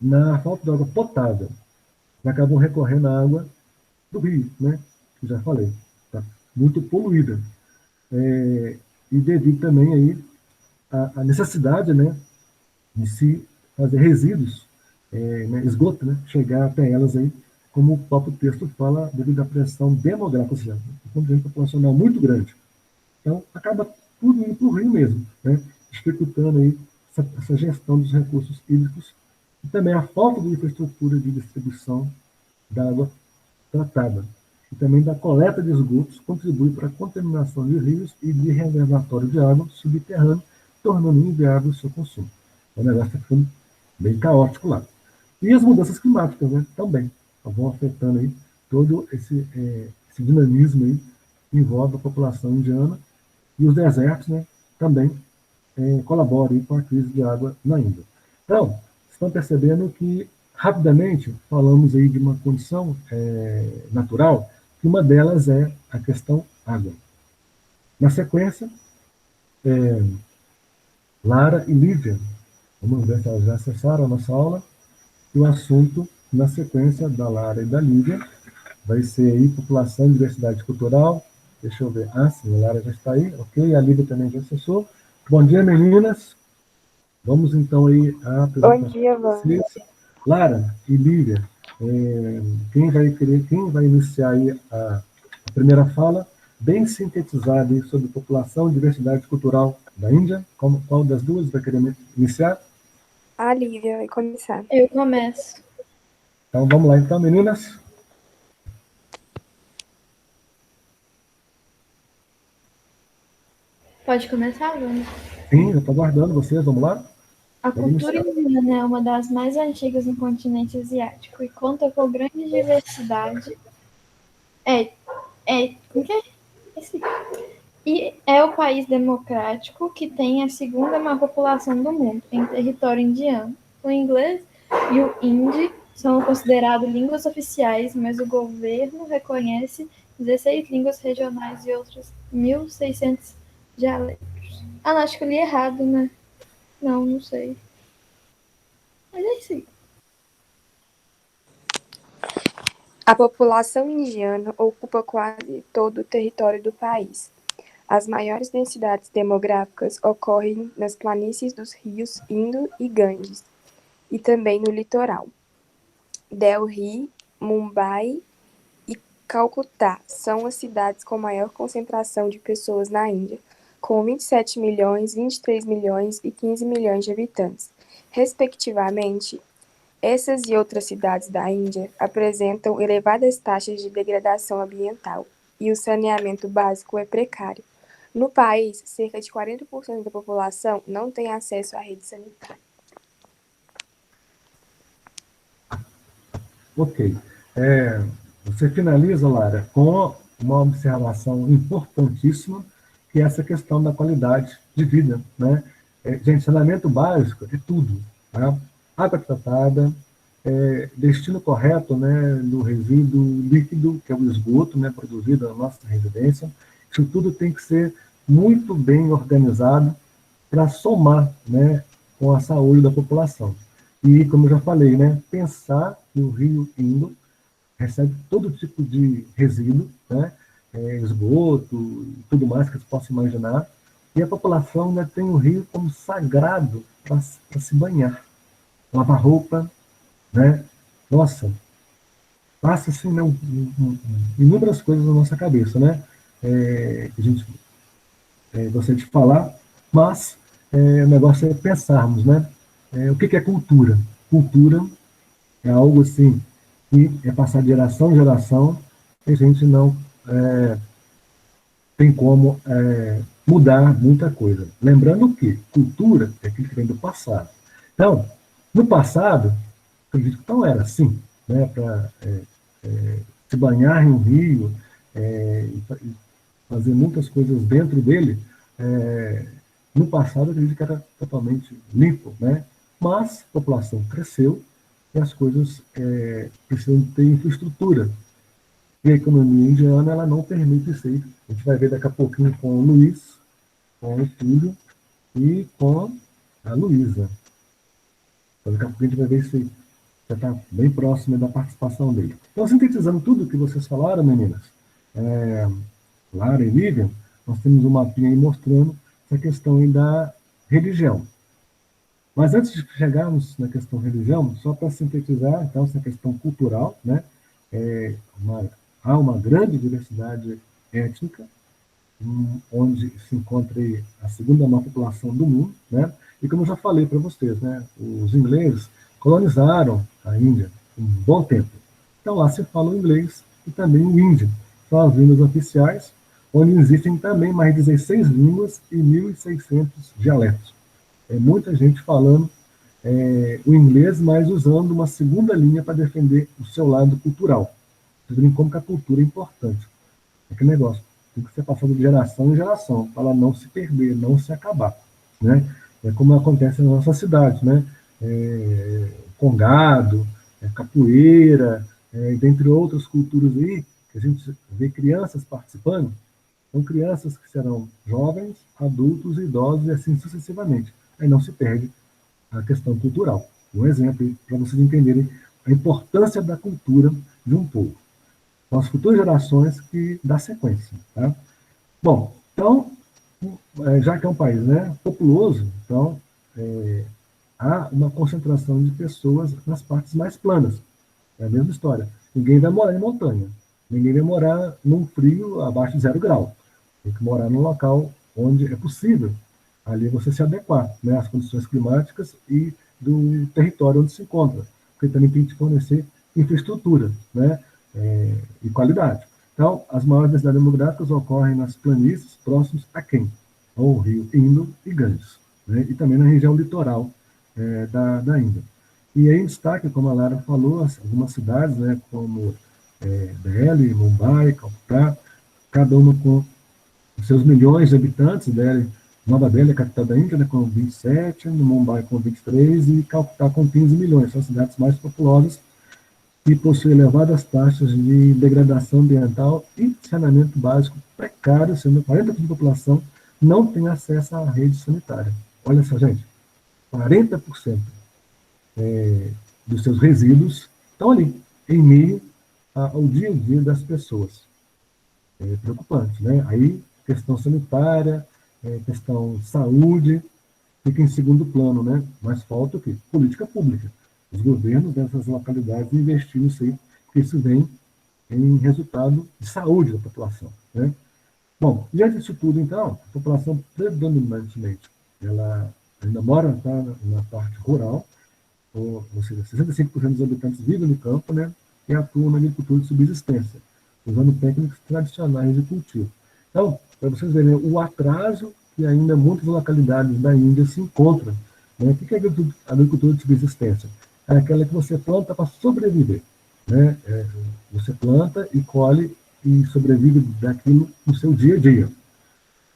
na falta de água potável, acabam recorrendo à água do rio, né, que já falei, tá muito poluída, e devido também aí a necessidade, né, de se fazer resíduos, né, esgoto, né, chegar até elas aí, como o próprio texto fala, devido à pressão demográfica, ou seja, um contingente populacional muito grande. Então, acaba tudo indo para o rio mesmo, né, dificultando aí essa gestão dos recursos hídricos e também a falta de infraestrutura de distribuição da água tratada e também da coleta de esgotos contribui para a contaminação de rios e de reservatório de água subterrâneo, tornando inviável o seu consumo. O negócio está ficando bem caótico lá. E as mudanças climáticas, né, também vão afetando aí todo esse dinamismo aí que envolve a população indiana e os desertos, né, também colaboram aí com a crise de água na Índia. Então, estão percebendo que rapidamente falamos aí de uma condição natural, que uma delas é a questão água. Na sequência, Lara e Lívia Vamos ver se elas já acessaram a nossa aula. E o assunto, na sequência da Lara e da Lívia, vai ser aí população e diversidade cultural. Deixa eu ver. Ah, sim, a Lara já está aí. Ok, a Lívia também já acessou. Bom dia, meninas. Vamos então aí à Bom apresentação dia, de Vânia. vocês. Lara e Lívia, quem vai iniciar aí a primeira fala, bem sintetizada aí sobre população e diversidade cultural da Índia? Qual das duas vai querer iniciar? A Lívia vai começar. Eu começo. Então vamos lá então, meninas. Pode começar, Vânia? Sim, eu estou aguardando vocês, vamos lá? A Pode cultura iniciar. indiana é uma das mais antigas no continente asiático e conta com grande diversidade. O quê? E é o país democrático que tem a segunda maior população do mundo em território indiano. O inglês e o hindi são considerados línguas oficiais, mas o governo reconhece 16 línguas regionais e outros 1.600 dialetos. Ah, não, acho que eu li errado, né? Não sei. Mas é isso aí. A população indiana ocupa quase todo o território do país. As maiores densidades demográficas ocorrem nas planícies dos rios Indo e Ganges, e também no litoral. Delhi, Mumbai e Calcutá são as cidades com maior concentração de pessoas na Índia, com 27 milhões, 23 milhões e 15 milhões de habitantes, respectivamente. Essas e outras cidades da Índia apresentam elevadas taxas de degradação ambiental e o saneamento básico é precário. No país, cerca de 40% da população não tem acesso à rede sanitária. Ok. Você finaliza, Lara, com uma observação importantíssima, que é essa questão da qualidade de vida, né? Gente, saneamento básico é tudo, tá? Água tratada, destino correto, né, do resíduo líquido, que é o esgoto, né, produzido na nossa residência. Isso tudo tem que ser muito bem organizado para somar, né, com a saúde da população. E, como eu já falei, né, pensar que o Rio Indo recebe todo tipo de resíduo, né, esgoto, tudo mais que você possa imaginar, e a população ainda tem o rio como sagrado para se banhar, lavar roupa, né? Nossa, passa assim, né, inúmeras coisas na nossa cabeça, né? Que a gente gostaria de falar, mas o negócio é pensarmos, né? O que é cultura? Cultura é algo assim que é passar de geração em geração e a gente não tem como mudar muita coisa. Lembrando que cultura é aquilo que vem do passado. Então, no passado, acredito que não era assim, né? Para se banhar em um rio, e fazer muitas coisas dentro dele, no passado eu acredito que era totalmente limpo, né? Mas a população cresceu e as coisas precisam ter infraestrutura. E a economia indiana ela não permite isso aí. A gente vai ver daqui a pouquinho com o Luiz, com o filho e com a Luísa. Então, daqui a pouco a gente vai ver isso aí. Já está bem próximo da participação dele. Então, sintetizando tudo que vocês falaram, meninas, Lara e Lívia, nós temos um mapinha aí mostrando essa questão aí da religião. Mas antes de chegarmos na questão religião, só para sintetizar, então, essa questão cultural, né, há uma grande diversidade étnica, onde se encontra a segunda maior população do mundo, né? E como eu já falei para vocês, né, os ingleses colonizaram a Índia por um bom tempo. Então lá se fala o inglês e também o hindi. São as línguas oficiais, onde existem também mais de 16 línguas e 1.600 dialetos. Muita gente falando o inglês, mas usando uma segunda linha para defender o seu lado cultural. Vocês veem como que a cultura é importante. É aquele negócio, tem que ser passado de geração em geração, para ela não se perder, não se acabar, né? É como acontece nas nossas cidades, né? Congado, capoeira, dentre outras culturas aí, que a gente vê crianças participando, são crianças que serão jovens, adultos, idosos e assim sucessivamente. Aí não se perde a questão cultural. Um exemplo para vocês entenderem a importância da cultura de um povo. São as futuras gerações que dá sequência. Tá? Bom, então, já que é um país, né, populoso, então há uma concentração de pessoas nas partes mais planas. É a mesma história. Ninguém vai morar em montanha. Ninguém vai morar num frio abaixo de 0 grau. Tem que morar num local onde é possível ali você se adequar, né, às condições climáticas e do território onde se encontra. Porque também tem que fornecer infraestrutura, né, e qualidade. Então, as maiores densidades demográficas ocorrem nas planícies próximas a quem? Ao rio Indo e Ganges, né, e também na região litoral da Índia. E aí destaque, como a Lara falou, algumas cidades, né, como Delhi, Mumbai, Calcutá, cada uma com seus milhões de habitantes. Nova Delhi é a capital da Índia, né, com 27, Mumbai com 23 e Calcutá com 15 milhões. São as cidades mais populosas que possuem elevadas taxas de degradação ambiental e saneamento básico precário, sendo 40% da população não tem acesso à rede sanitária. Olha só, gente, 40% dos seus resíduos estão ali, em meio ao dia a dia das pessoas. É preocupante, né? Aí, questão sanitária, questão saúde, fica em segundo plano, né? Mas falta o quê? Política pública. Os governos dessas localidades investiram isso aí, porque isso vem em resultado de saúde da população, né? Bom, diante disso tudo, então, a população predominantemente, ela ainda mora na parte rural, ou seja, 65% dos habitantes vivem no campo, né, e atuam na agricultura de subsistência, usando técnicas tradicionais de cultivo. Então, para vocês verem o atraso que ainda muitas localidades da Índia se encontram, né? O que é a agricultura de subsistência? É aquela que você planta para sobreviver, né? Você planta e colhe e sobrevive daquilo no seu dia a dia.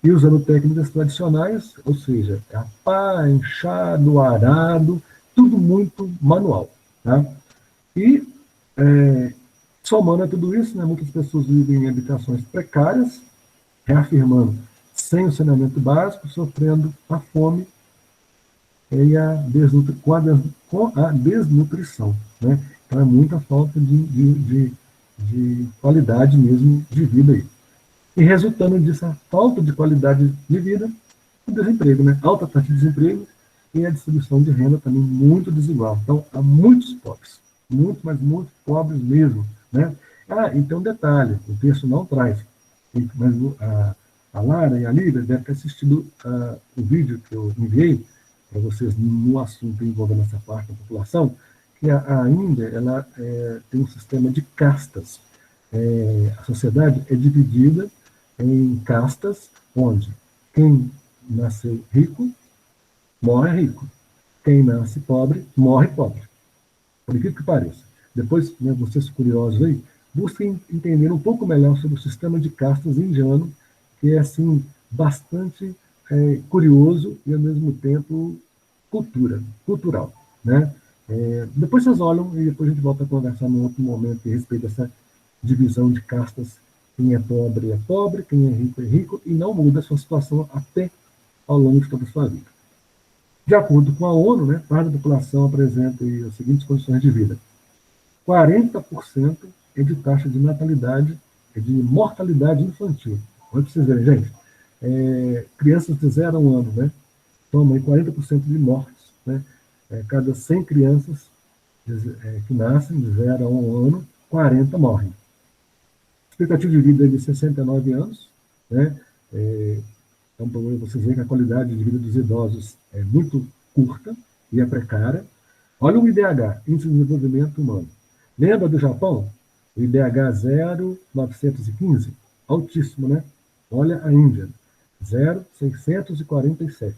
E usando técnicas tradicionais, ou seja, a pá, enxado, arado, tudo muito manual. Tá? E, somando a tudo isso, né, muitas pessoas vivem em habitações precárias, reafirmando, sem o saneamento básico, sofrendo a fome e com a desnutrição. Né? Então, é muita falta de qualidade mesmo de vida aí. E resultando disso, a falta de qualidade de vida, o desemprego, né? Alta taxa de desemprego e a distribuição de renda também muito desigual. Então, há muitos pobres, muito, mas muito pobres mesmo, né? E tem um detalhe, o texto não traz, mas a Lara e a Lívia devem ter assistido o vídeo que eu enviei para vocês no assunto envolvendo essa parte da população, que a Índia, ela tem um sistema de castas. A sociedade é dividida em castas, onde quem nasceu rico, morre rico. Quem nasce pobre, morre pobre. Por incrível que pareça. Depois, né, vocês curiosos aí, busquem entender um pouco melhor sobre o sistema de castas indiano, que é, assim, bastante curioso e, ao mesmo tempo, cultural, né? Depois vocês olham e depois a gente volta a conversar num outro momento a respeito dessa divisão de castas. Quem é pobre, quem é rico, e não muda a sua situação até ao longo de toda a sua vida. De acordo com a ONU, né, parte da população apresenta as seguintes condições de vida. 40% é de taxa de natalidade, de mortalidade infantil. Olha para vocês verem, gente. Crianças de 0 a 1 ano, né, tomam 40% de mortes. Né, cada 100 crianças que nascem de 0 a 1 ano, 40 morrem. Expectativa de vida é de 69 anos, né? Então, para vocês verem que a qualidade de vida dos idosos é muito curta e é precária. Olha o IDH, Índice de Desenvolvimento Humano. Lembra do Japão? O IDH 0,915, altíssimo, né? Olha a Índia, 0,647.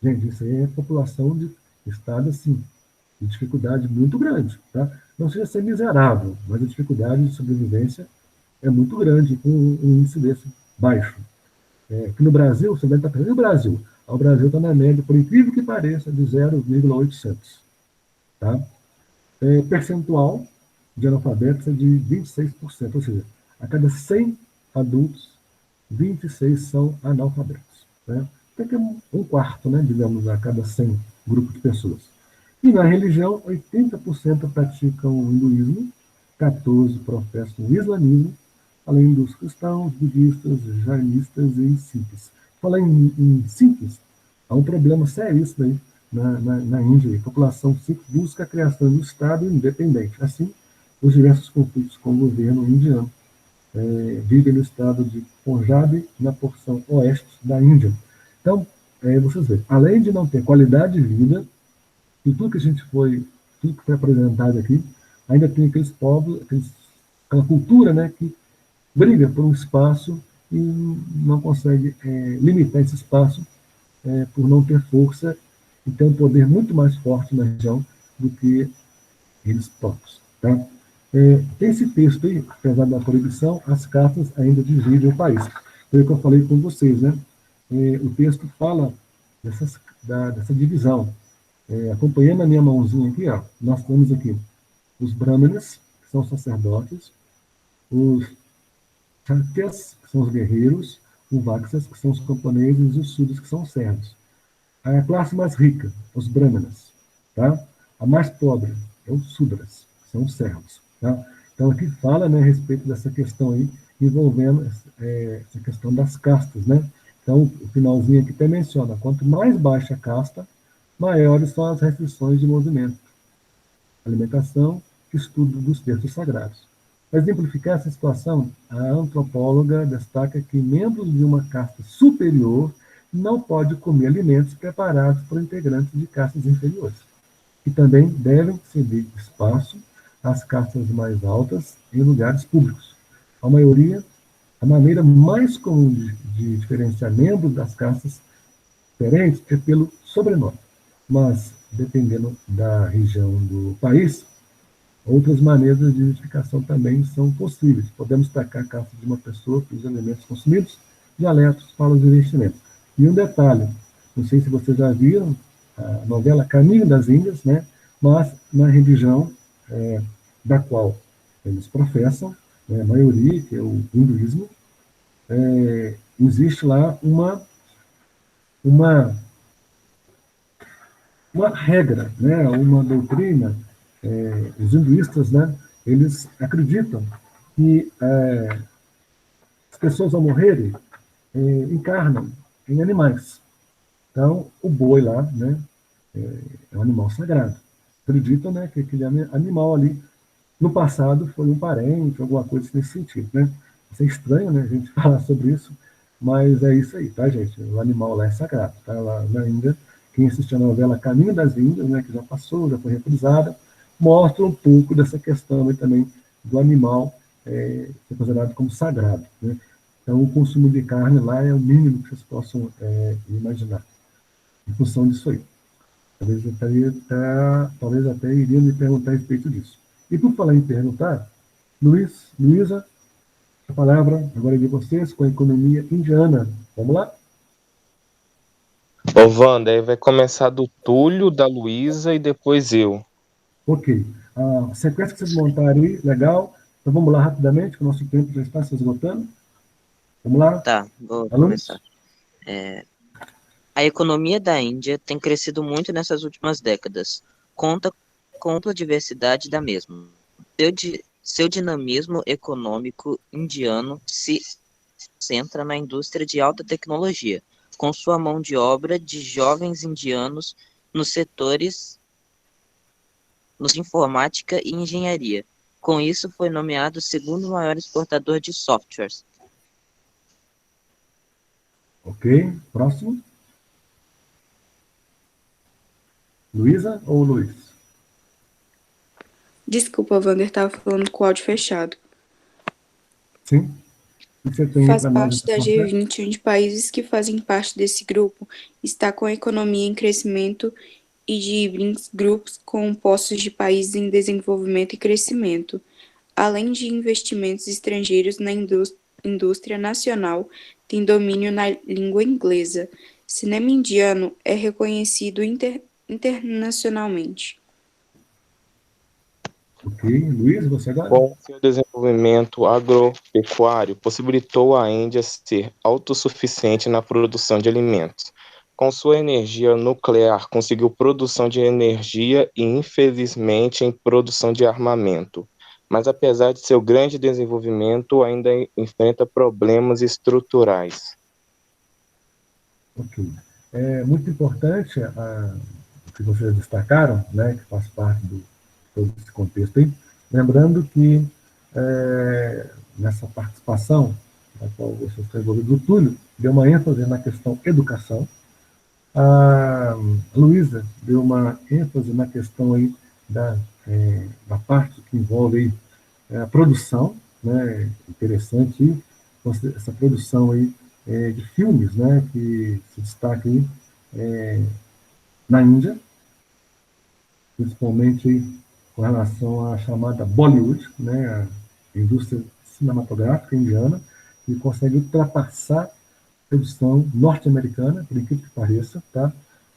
Gente, isso aí é população de estado, assim, de dificuldade muito grande, tá? Não seja ser miserável, mas a dificuldade de sobrevivência é muito grande, com um índice desse baixo. Aqui no Brasil, você deve estar pensando, no Brasil? O Brasil está na média, por incrível que pareça, de 0,800. Tá? Percentual de analfabetos é de 26%, ou seja, a cada 100 adultos, 26 são analfabetos. Né? Até que um quarto, né, digamos, a cada 100 grupo de pessoas. E na religião, 80% praticam o hinduísmo, 14% professam o islamismo, além dos cristãos, budistas, jainistas e sikhs. Falar em sikhs, há um problema sério isso daí na Índia. A população sikh busca a criação de um Estado independente. Assim, os diversos conflitos com o governo indiano vivem no estado de Punjab, na porção oeste da Índia. Então, vocês veem, além de não ter qualidade de vida, e tudo que foi apresentado aqui, ainda tem aqueles povos, aquela cultura, né, que briga por um espaço e não consegue limitar esse espaço por não ter força e ter um poder muito mais forte na região do que eles próprios. Tá? Tem esse texto aí, apesar da proibição, as cartas ainda dividem o país. Foi o que eu falei com vocês, né? O texto fala dessa divisão. Acompanhando a minha mãozinha aqui, ó, nós temos aqui os brahmanas, que são sacerdotes, os Kshatriyas, que são os guerreiros, os Vaksas, que são os camponeses, e os Sudras, que são os servos. A classe mais rica, os brahmanas. Tá? A mais pobre é os Sudras, que são os servos. Tá? Então, aqui fala, né, a respeito dessa questão aí, envolvendo essa questão das castas. Né? Então, o finalzinho aqui até menciona, quanto mais baixa a casta, maiores são as restrições de movimento, alimentação, estudo dos textos sagrados. Para exemplificar essa situação, a antropóloga destaca que membros de uma casta superior não podem comer alimentos preparados por integrantes de castas inferiores, que também devem ceder espaço às castas mais altas em lugares públicos. A maneira mais comum de diferenciar membros das castas diferentes é pelo sobrenome, mas, dependendo da região do país, outras maneiras de identificação também são possíveis. Podemos destacar a casta de uma pessoa pelos alimentos consumidos, dialetos, falas e vestimentos. E um detalhe, não sei se vocês já viram a novela Caminho das Índias, né? Mas na religião da qual eles professam, né, a maioria, que é o hinduísmo, existe lá uma regra, né, uma doutrina. Os hinduístas, né, eles acreditam que as pessoas ao morrerem encarnam em animais. Então, o boi lá, né, é um animal sagrado. Acreditam, né, que aquele animal ali, no passado, foi um parente, alguma coisa nesse sentido. Né? Isso é estranho, né, a gente falar sobre isso, mas é isso aí, tá, gente? O animal lá é sagrado. Tá? Lá na Índia, quem assistiu a novela Caminho das Índias, né, que já passou, já foi reprisada, mostra um pouco dessa questão aí também do animal ser considerado como sagrado. Né? Então, o consumo de carne lá é o mínimo que vocês possam imaginar, em função disso aí. Talvez até iria me perguntar a respeito disso. E por falar em perguntar, Luísa, a palavra agora é de vocês, com a economia indiana. Vamos lá? Ô, Wanda, aí vai começar do Túlio, da Luísa e depois eu. Ok. A sequência que vocês montaram aí, legal. Então vamos lá rapidamente, que o nosso tempo já está se esgotando. Vamos lá? Tá, vou Alunos? começar. A economia da Índia tem crescido muito nessas últimas décadas. Conta com ampla diversidade da mesma. Seu dinamismo econômico indiano se centra na indústria de alta tecnologia, com sua mão de obra de jovens indianos nos setores de informática e engenharia. Com isso, foi nomeado o segundo maior exportador de softwares. Ok, próximo. Luísa ou Luiz? Desculpa, Wander, estava falando com o áudio fechado. Sim. O que você tem Faz para nós? parte da G20, onde países que fazem parte desse grupo está com a economia em crescimento e de BRICS grupos compostos de países em desenvolvimento e crescimento, além de investimentos estrangeiros na indústria nacional, tem domínio na língua inglesa. Cinema indiano é reconhecido internacionalmente. Ok, Luiz, você agora? Com seu desenvolvimento agropecuário, possibilitou à Índia ser autossuficiente na produção de alimentos, Com sua energia nuclear, conseguiu produção de energia e, infelizmente, em produção de armamento. Mas, apesar de seu grande desenvolvimento, ainda enfrenta problemas estruturais. Ok. É muito importante o que vocês destacaram, né, que faz parte do todo esse contexto aí, lembrando que nessa participação, na qual vocês estão envolvidos, o Túlio deu uma ênfase na questão educação, a Luísa deu uma ênfase na questão aí da parte que envolve aí, a produção, né, interessante aí, essa produção aí de filmes, né, que se destaca aí na Índia, principalmente aí, com relação à chamada Bollywood, né, a indústria cinematográfica indiana, que consegue ultrapassar produção norte-americana, por incrível que pareça, tá?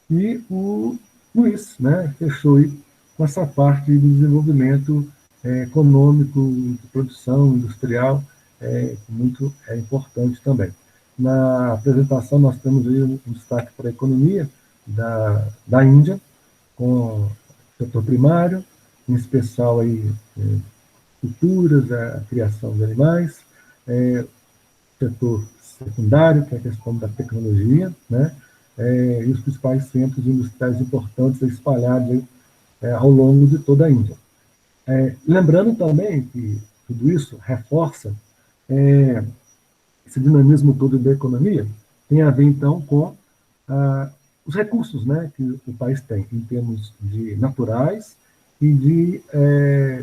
E o Luiz, né, fechou aí com essa parte do desenvolvimento econômico, de produção industrial, muito importante também. Na apresentação, nós temos aí um destaque para a economia da Índia, com o setor primário, em especial aí, culturas, a criação de animais, setor secundário, que é a questão da tecnologia, né? E os principais centros industriais importantes espalhados aí, ao longo de toda a Índia. Lembrando também que tudo isso reforça esse dinamismo todo da economia, tem a ver, então, com os recursos, né, que o país tem, em termos de naturais e de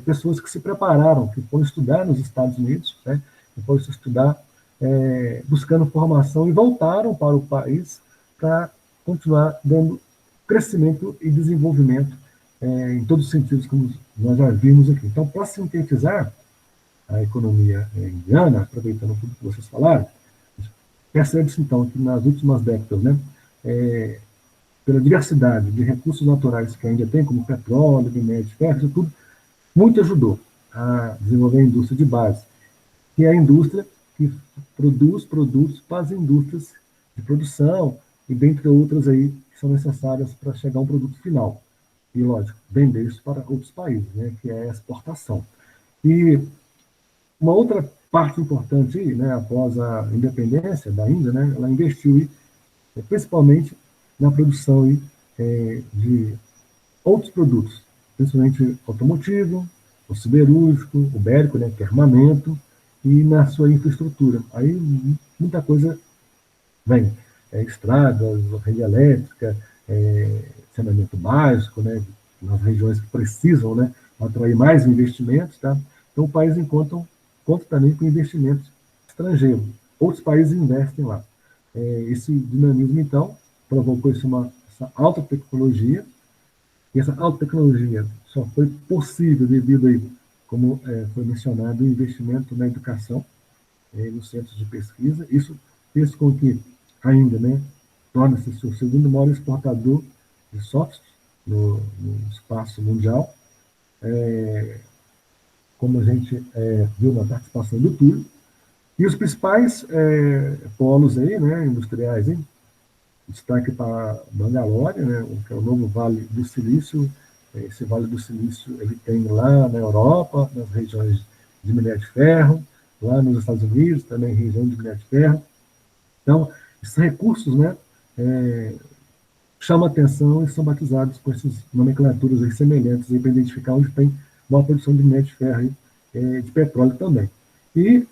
pessoas que se prepararam, que foram estudar nos Estados Unidos, né, que foram estudar buscando formação e voltaram para o país para continuar dando crescimento e desenvolvimento em todos os sentidos, como nós já vimos aqui. Então, para sintetizar a economia indiana, aproveitando tudo que vocês falaram, percebe-se, então, que nas últimas décadas, né, pela diversidade de recursos naturais que a Índia tem, como petróleo, minério de ferro, isso tudo, muito ajudou a desenvolver a indústria de base, que é a indústria que produz produtos para as indústrias de produção e dentre outras aí que são necessárias para chegar a um produto final. E, lógico, vender isso para outros países, né, que é a exportação. E uma outra parte importante, aí, né, após a independência da Índia, né, ela investiu aí, principalmente na produção aí, de outros produtos, principalmente automotivo, o siderúrgico, o bélico, né, que é armamento, e na sua infraestrutura. Aí muita coisa vem. Estradas, rede elétrica, saneamento básico, né, nas regiões que precisam, né, atrair mais investimentos. Tá? Então o país conta também com investimentos estrangeiros. Outros países investem lá. Esse dinamismo, então, provocou essa alta tecnologia, e essa alta tecnologia só foi possível devido aí, como foi mencionado, o investimento na educação, nos centros de pesquisa. Isso fez com que ainda, né, torne-se o segundo maior exportador de software no espaço mundial, como a gente viu na participação do Túlio. E os principais polos aí, né, industriais, hein? Destaque para Bangalore, né, que é o novo Vale do Silício. Esse Vale do Silício ele tem lá na Europa, nas regiões de minério de ferro, lá nos Estados Unidos, também região de minério de ferro. Então, esses recursos, né, chamam atenção e são batizados com essas nomenclaturas aí semelhantes para identificar onde tem uma produção de minério de ferro e de petróleo também. E,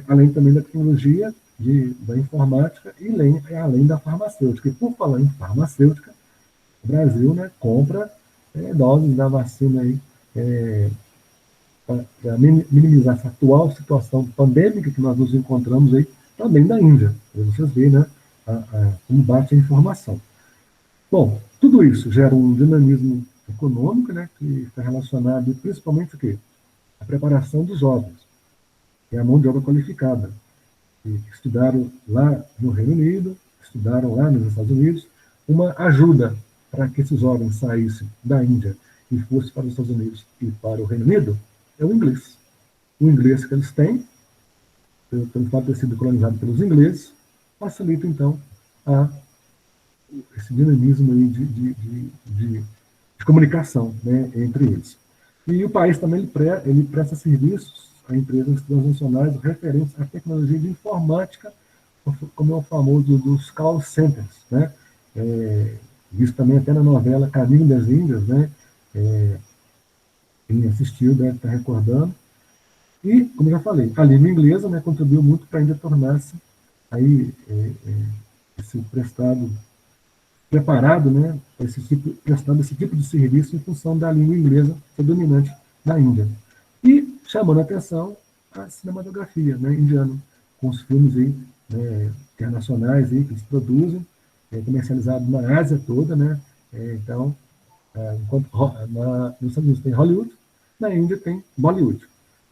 além também da tecnologia da informática e além da farmacêutica. E por falar em farmacêutica, o Brasil, né, compra doses da vacina aí, para minimizar essa atual situação pandêmica que nós nos encontramos aí, também da Índia. Para vocês verem, né, como bate a informação. Bom, tudo isso gera um dinamismo econômico, né, que está relacionado principalmente o quê? A preparação dos jovens, que é a mão de obra qualificada, que estudaram lá no Reino Unido, estudaram lá nos Estados Unidos, uma ajuda para que esses jovens saíssem da Índia e fossem para os Estados Unidos e para o Reino Unido, é o inglês. O inglês que eles têm, pelo fato de ter sido colonizado pelos ingleses, facilita, então, a esse dinamismo aí de comunicação, né, entre eles. E o país também ele presta serviços a empresas transnacionais referentes à tecnologia de informática, como é o famoso dos call centers, né? Visto também até na novela Caminho das Índias, né? Quem assistiu deve estar recordando. E, como já falei, a língua inglesa, né, contribuiu muito para ainda tornar-se aí esse prestado preparado, né, prestando esse tipo de serviço em função da língua inglesa que é dominante na Índia. E chamando a atenção a cinematografia, né, indiana, com os filmes aí, né, internacionais aí, que eles produzem, comercializados na Ásia toda, né, então, enquanto nos Estados Unidos tem Hollywood, na Índia tem Bollywood,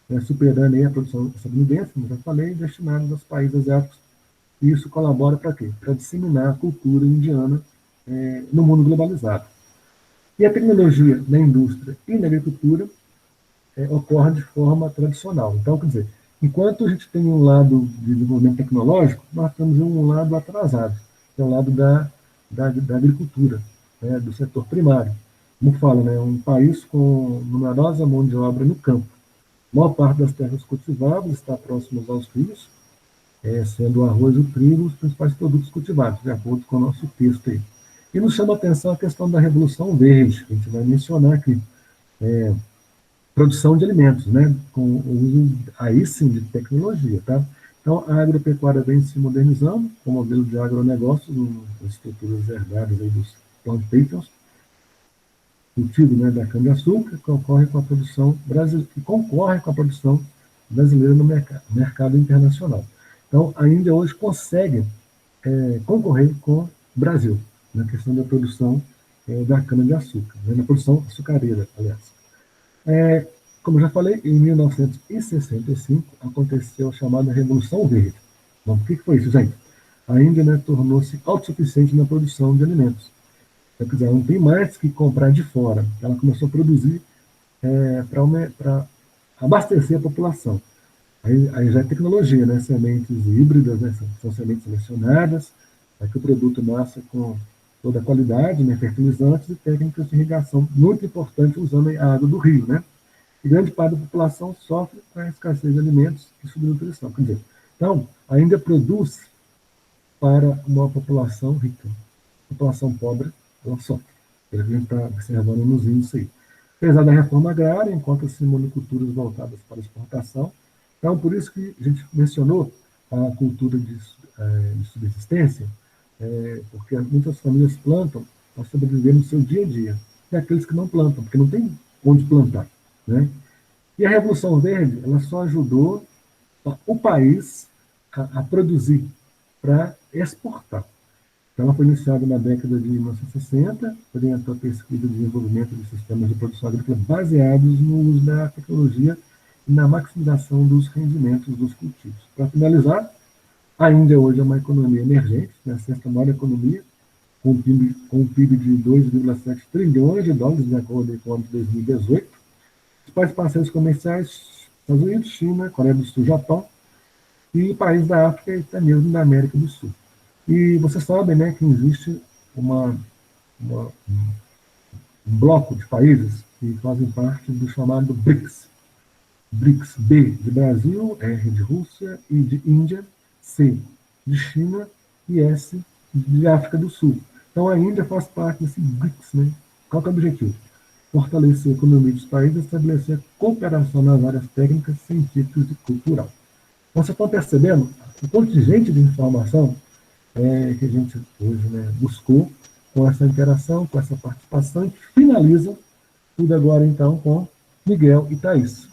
né, superando aí a produção estadunidense, como já falei, destinada aos países asiáticos. E isso colabora para quê? Para disseminar a cultura indiana no mundo globalizado. E a tecnologia na indústria e na agricultura ocorre de forma tradicional. Então, quer dizer, enquanto a gente tem um lado de desenvolvimento tecnológico, nós temos um lado atrasado, que é o lado da agricultura, né, do setor primário. Como fala, né, um país com numerosa mão de obra no campo. A maior parte das terras cultiváveis está próximas aos rios, sendo o arroz e o trigo os principais produtos cultivados, de acordo com o nosso texto aí. E nos chama a atenção a questão da Revolução Verde, que a gente vai mencionar aqui. Produção de alimentos, né, com o uso, aí sim, de tecnologia, tá? Então, a agropecuária vem se modernizando, com o modelo de agronegócios, as estruturas herdadas aí dos plantations, cultivo, né, da cana-de-açúcar, que concorre com a produção brasileira no mercado internacional. Então, a Índia hoje consegue concorrer com o Brasil na questão da produção da cana-de-açúcar, né, na produção açucareira, aliás. Como já falei, em 1965 aconteceu a chamada Revolução Verde. Bom, o que foi isso, gente? A Índia, né, tornou-se autossuficiente na produção de alimentos. Quer dizer, ela não tem mais que comprar de fora. Ela começou a produzir para abastecer a população. Aí já é tecnologia, né? Sementes híbridas, né? São sementes selecionadas, para que o produto nasça com toda a qualidade, né? Fertilizantes e técnicas de irrigação, muito importante, usando a água do rio, né? E grande parte da população sofre com a escassez de alimentos e subnutrição. Quer dizer, então, a Índia produz para uma população rica. A população pobre, ela sofre. A gente está observando nos índices aí. Apesar da reforma agrária, encontra-se monoculturas voltadas para a exportação. Então, por isso que a gente mencionou a cultura de subsistência, porque muitas famílias plantam para sobreviver no seu dia a dia. E aqueles que não plantam, porque não tem onde plantar, né? E a Revolução Verde, ela só ajudou o país a produzir para exportar. Então, ela foi iniciada na década de 1960, orientou a pesquisa e desenvolvimento de sistemas de produção agrícola baseados no uso da tecnologia e na maximização dos rendimentos dos cultivos. Para finalizar, a Índia hoje é uma economia emergente, né, a sexta maior economia, com um PIB de 2,7 trilhões de dólares, de acordo com o ano de 2018. Os principais parceiros comerciais, Estados Unidos, China, Coreia do Sul, Japão, e países da África e até mesmo da América do Sul. E vocês sabem, né, que existe um bloco de países que fazem parte do chamado BRICS. BRICS, B de Brasil, R de Rússia, I de Índia, C de China e S de África do Sul. Então a Índia faz parte desse BRICS, né? Qual que é o objetivo? Fortalecer a economia dos países e estabelecer cooperação nas áreas técnicas, científicas e cultural. Então, vocês estão percebendo o contingente de informação que a gente hoje, né, buscou com essa interação, com essa participação, e finaliza tudo agora, então, com Miguel e Thaís,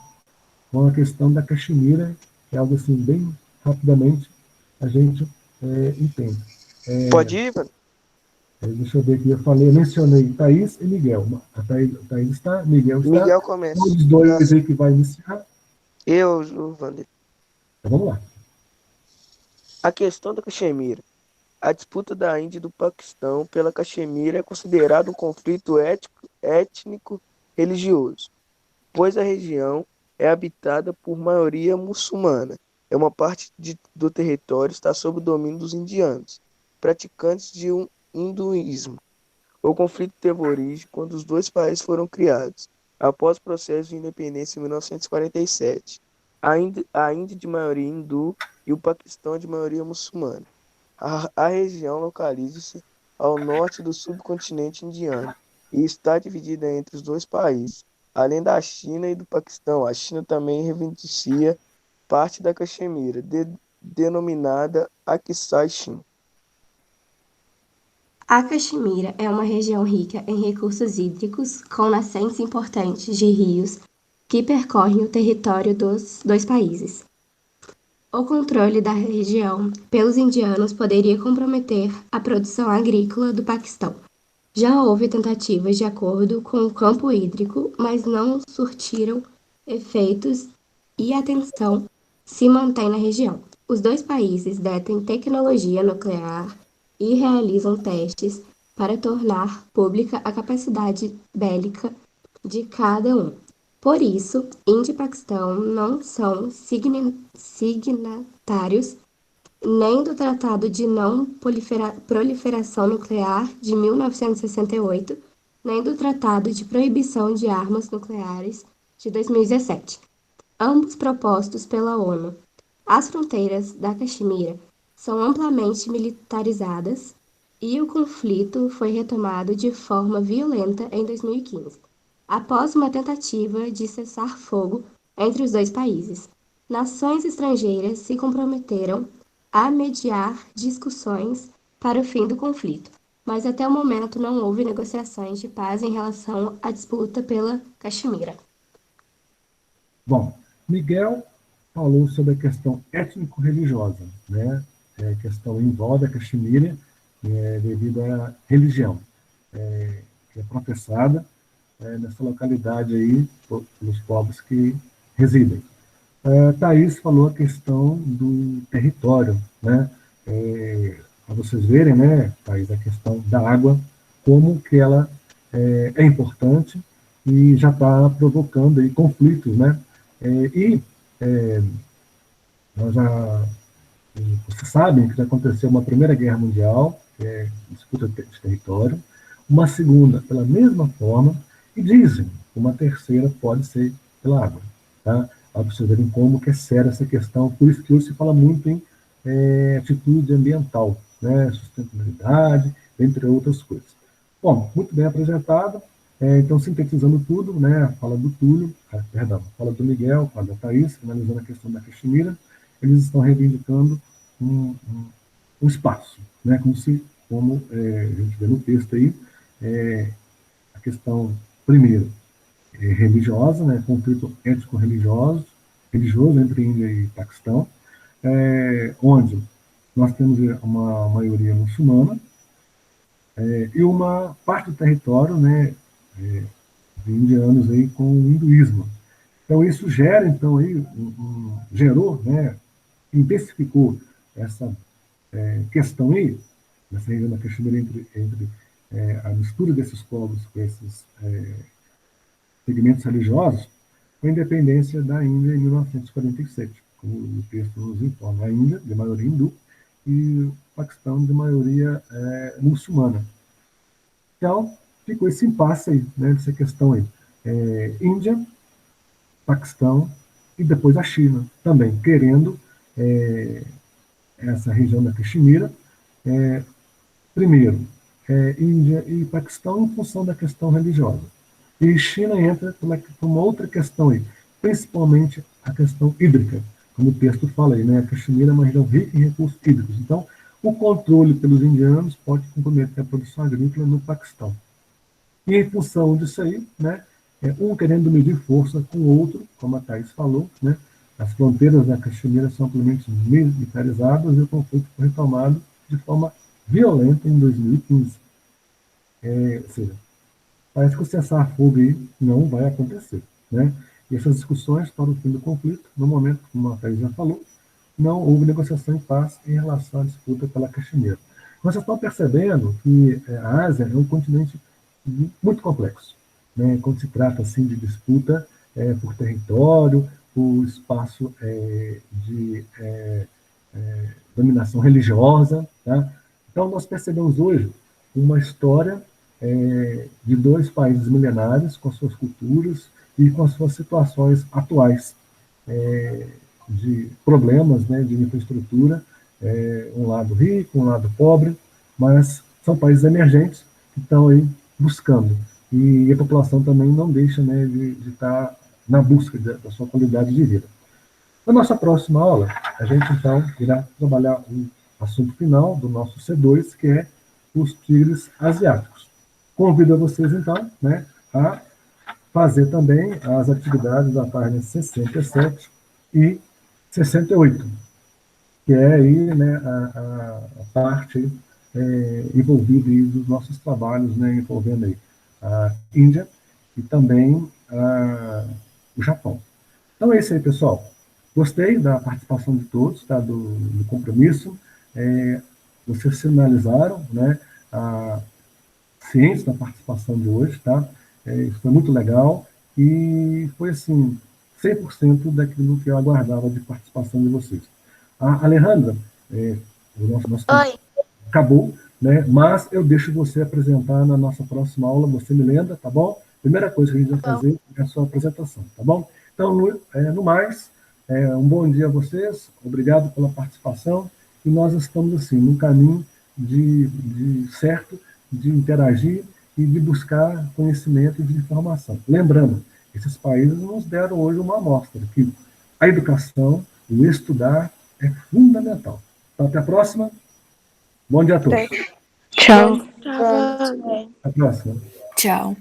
com a questão da Caxemira, que é algo assim, bem rapidamente, a gente entende. Pode ir, mano? Deixa eu ver aqui, eu mencionei Thaís e Miguel. A Thaís está, Miguel está. Miguel começa. Um dos dois aí que vai iniciar. Eu, o Wander. Então vamos lá. A questão da Caxemira. A disputa da Índia e do Paquistão pela Caxemira é considerada um conflito étnico-religioso, pois a região é habitada por maioria muçulmana. Uma parte do território está sob o domínio dos indianos, praticantes de um hinduísmo. O conflito teve origem quando os dois países foram criados, após o processo de independência em 1947. A Índia de maioria hindu e o Paquistão de maioria muçulmana. A região localiza-se ao norte do subcontinente indiano e está dividida entre os dois países. Além da China e do Paquistão, a China também reivindicia parte da Caxemira, denominada Aksai Chin. A Caxemira é uma região rica em recursos hídricos, com nascentes importantes de rios que percorrem o território dos dois países. O controle da região pelos indianos poderia comprometer a produção agrícola do Paquistão. Já houve tentativas de acordo com o campo hídrico, mas não surtiram efeitos e a tensão se mantém na região. Os dois países detêm tecnologia nuclear e realizam testes para tornar pública a capacidade bélica de cada um. Por isso, Índia e Paquistão não são signatários nem do Tratado de Não Proliferação Nuclear de 1968, nem do Tratado de Proibição de Armas Nucleares de 2017, ambos propostos pela ONU. As fronteiras da Caxemira são amplamente militarizadas e o conflito foi retomado de forma violenta em 2015, após uma tentativa de cessar fogo entre os dois países. Nações estrangeiras se comprometeram a mediar discussões para o fim do conflito, mas até o momento não houve negociações de paz em relação à disputa pela Caxemira. Bom, Miguel falou sobre a questão étnico-religiosa, né? A questão envolve a Caxemira devido à religião que é professada nessa localidade aí pelos povos que residem. Thaís falou a questão do território, né? Para vocês verem, né, Thaís, a questão da água, como que ela é importante e já está provocando aí conflitos, né? Nós vocês sabem que já aconteceu uma Primeira Guerra Mundial, que é disputa de território, uma segunda pela mesma forma, e dizem que uma terceira pode ser pela água, tá? Para vocês verem como que é séria essa questão, por isso que hoje se fala muito em atitude ambiental, né? Sustentabilidade, entre outras coisas. Bom, muito bem apresentado. Então, sintetizando tudo, né, fala do Túlio, fala do Miguel, fala da Thaís, analisando a questão da Caxemira, eles estão reivindicando um espaço, né, como a gente vê no texto aí, a questão, primeiro, religiosa, né, conflito étnico-religioso entre Índia e Paquistão, onde nós temos uma maioria muçulmana e uma parte do território, né, de indianos aí com o hinduísmo. Então isso gera, então aí gerou, né, intensificou essa questão aí nessa região da Caxemira entre a mistura desses povos com esses segmentos religiosos, com a independência da Índia em 1947, como o texto nos informa. A Índia de maioria hindu e o Paquistão de maioria muçulmana. Então ficou esse impasse aí, né, dessa questão aí. Índia, Paquistão e depois a China também, querendo essa região da Caxemira, primeiro, Índia e Paquistão em função da questão religiosa. E China entra por uma outra questão aí, principalmente a questão hídrica, como o texto fala aí, né, a Caxemira é uma região rica em recursos hídricos. Então, o controle pelos indianos pode comprometer a produção agrícola no Paquistão. E em função disso aí, né, um querendo medir força com o outro, como a Thaís falou, né, as fronteiras da Caxemira são amplamente militarizadas e o conflito foi retomado de forma violenta em 2015. Ou seja, parece que o cessar-fogo aí não vai acontecer, né? E essas discussões para o fim do conflito, no momento, como a Thaís já falou, não houve negociação em paz em relação à disputa pela Caxemira. Nós estamos percebendo que a Ásia é um continente muito complexo, né? Quando se trata assim de disputa por território, por espaço de dominação religiosa, tá? Então nós percebemos hoje uma história de dois países milenares, com suas culturas e com as suas situações atuais, de problemas, né, de infraestrutura, um lado rico, um lado pobre, mas são países emergentes que estão aí buscando. E a população também não deixa, né, de estar na busca da sua qualidade de vida. Na nossa próxima aula, a gente então irá trabalhar o assunto final do nosso C2, que é os tigres asiáticos. Convido a vocês então, né, a fazer também as atividades da página 67 e 68, que é aí, né, a parte envolvida aí dos nossos trabalhos, né, envolvendo aí a Índia e também o Japão. Então é isso aí, pessoal. Gostei da participação de todos, tá, do compromisso. Vocês sinalizaram, né, a ciência da participação de hoje, tá? Isso foi muito legal e foi, assim, 100% daquilo que eu aguardava de participação de vocês. A Alejandra, o nosso tempo acabou, né? Mas eu deixo você apresentar na nossa próxima aula, você me lembra, tá bom? Primeira coisa que a gente vai fazer é a sua apresentação, tá bom? Então, no mais, um bom dia a vocês, obrigado pela participação, e nós estamos, assim, no caminho certo de interagir e de buscar conhecimento e de informação. Lembrando, esses países nos deram hoje uma amostra que a educação, o estudar, é fundamental. Então, até a próxima. Bom dia a todos. Tchau. Tchau. Até a próxima. Tchau.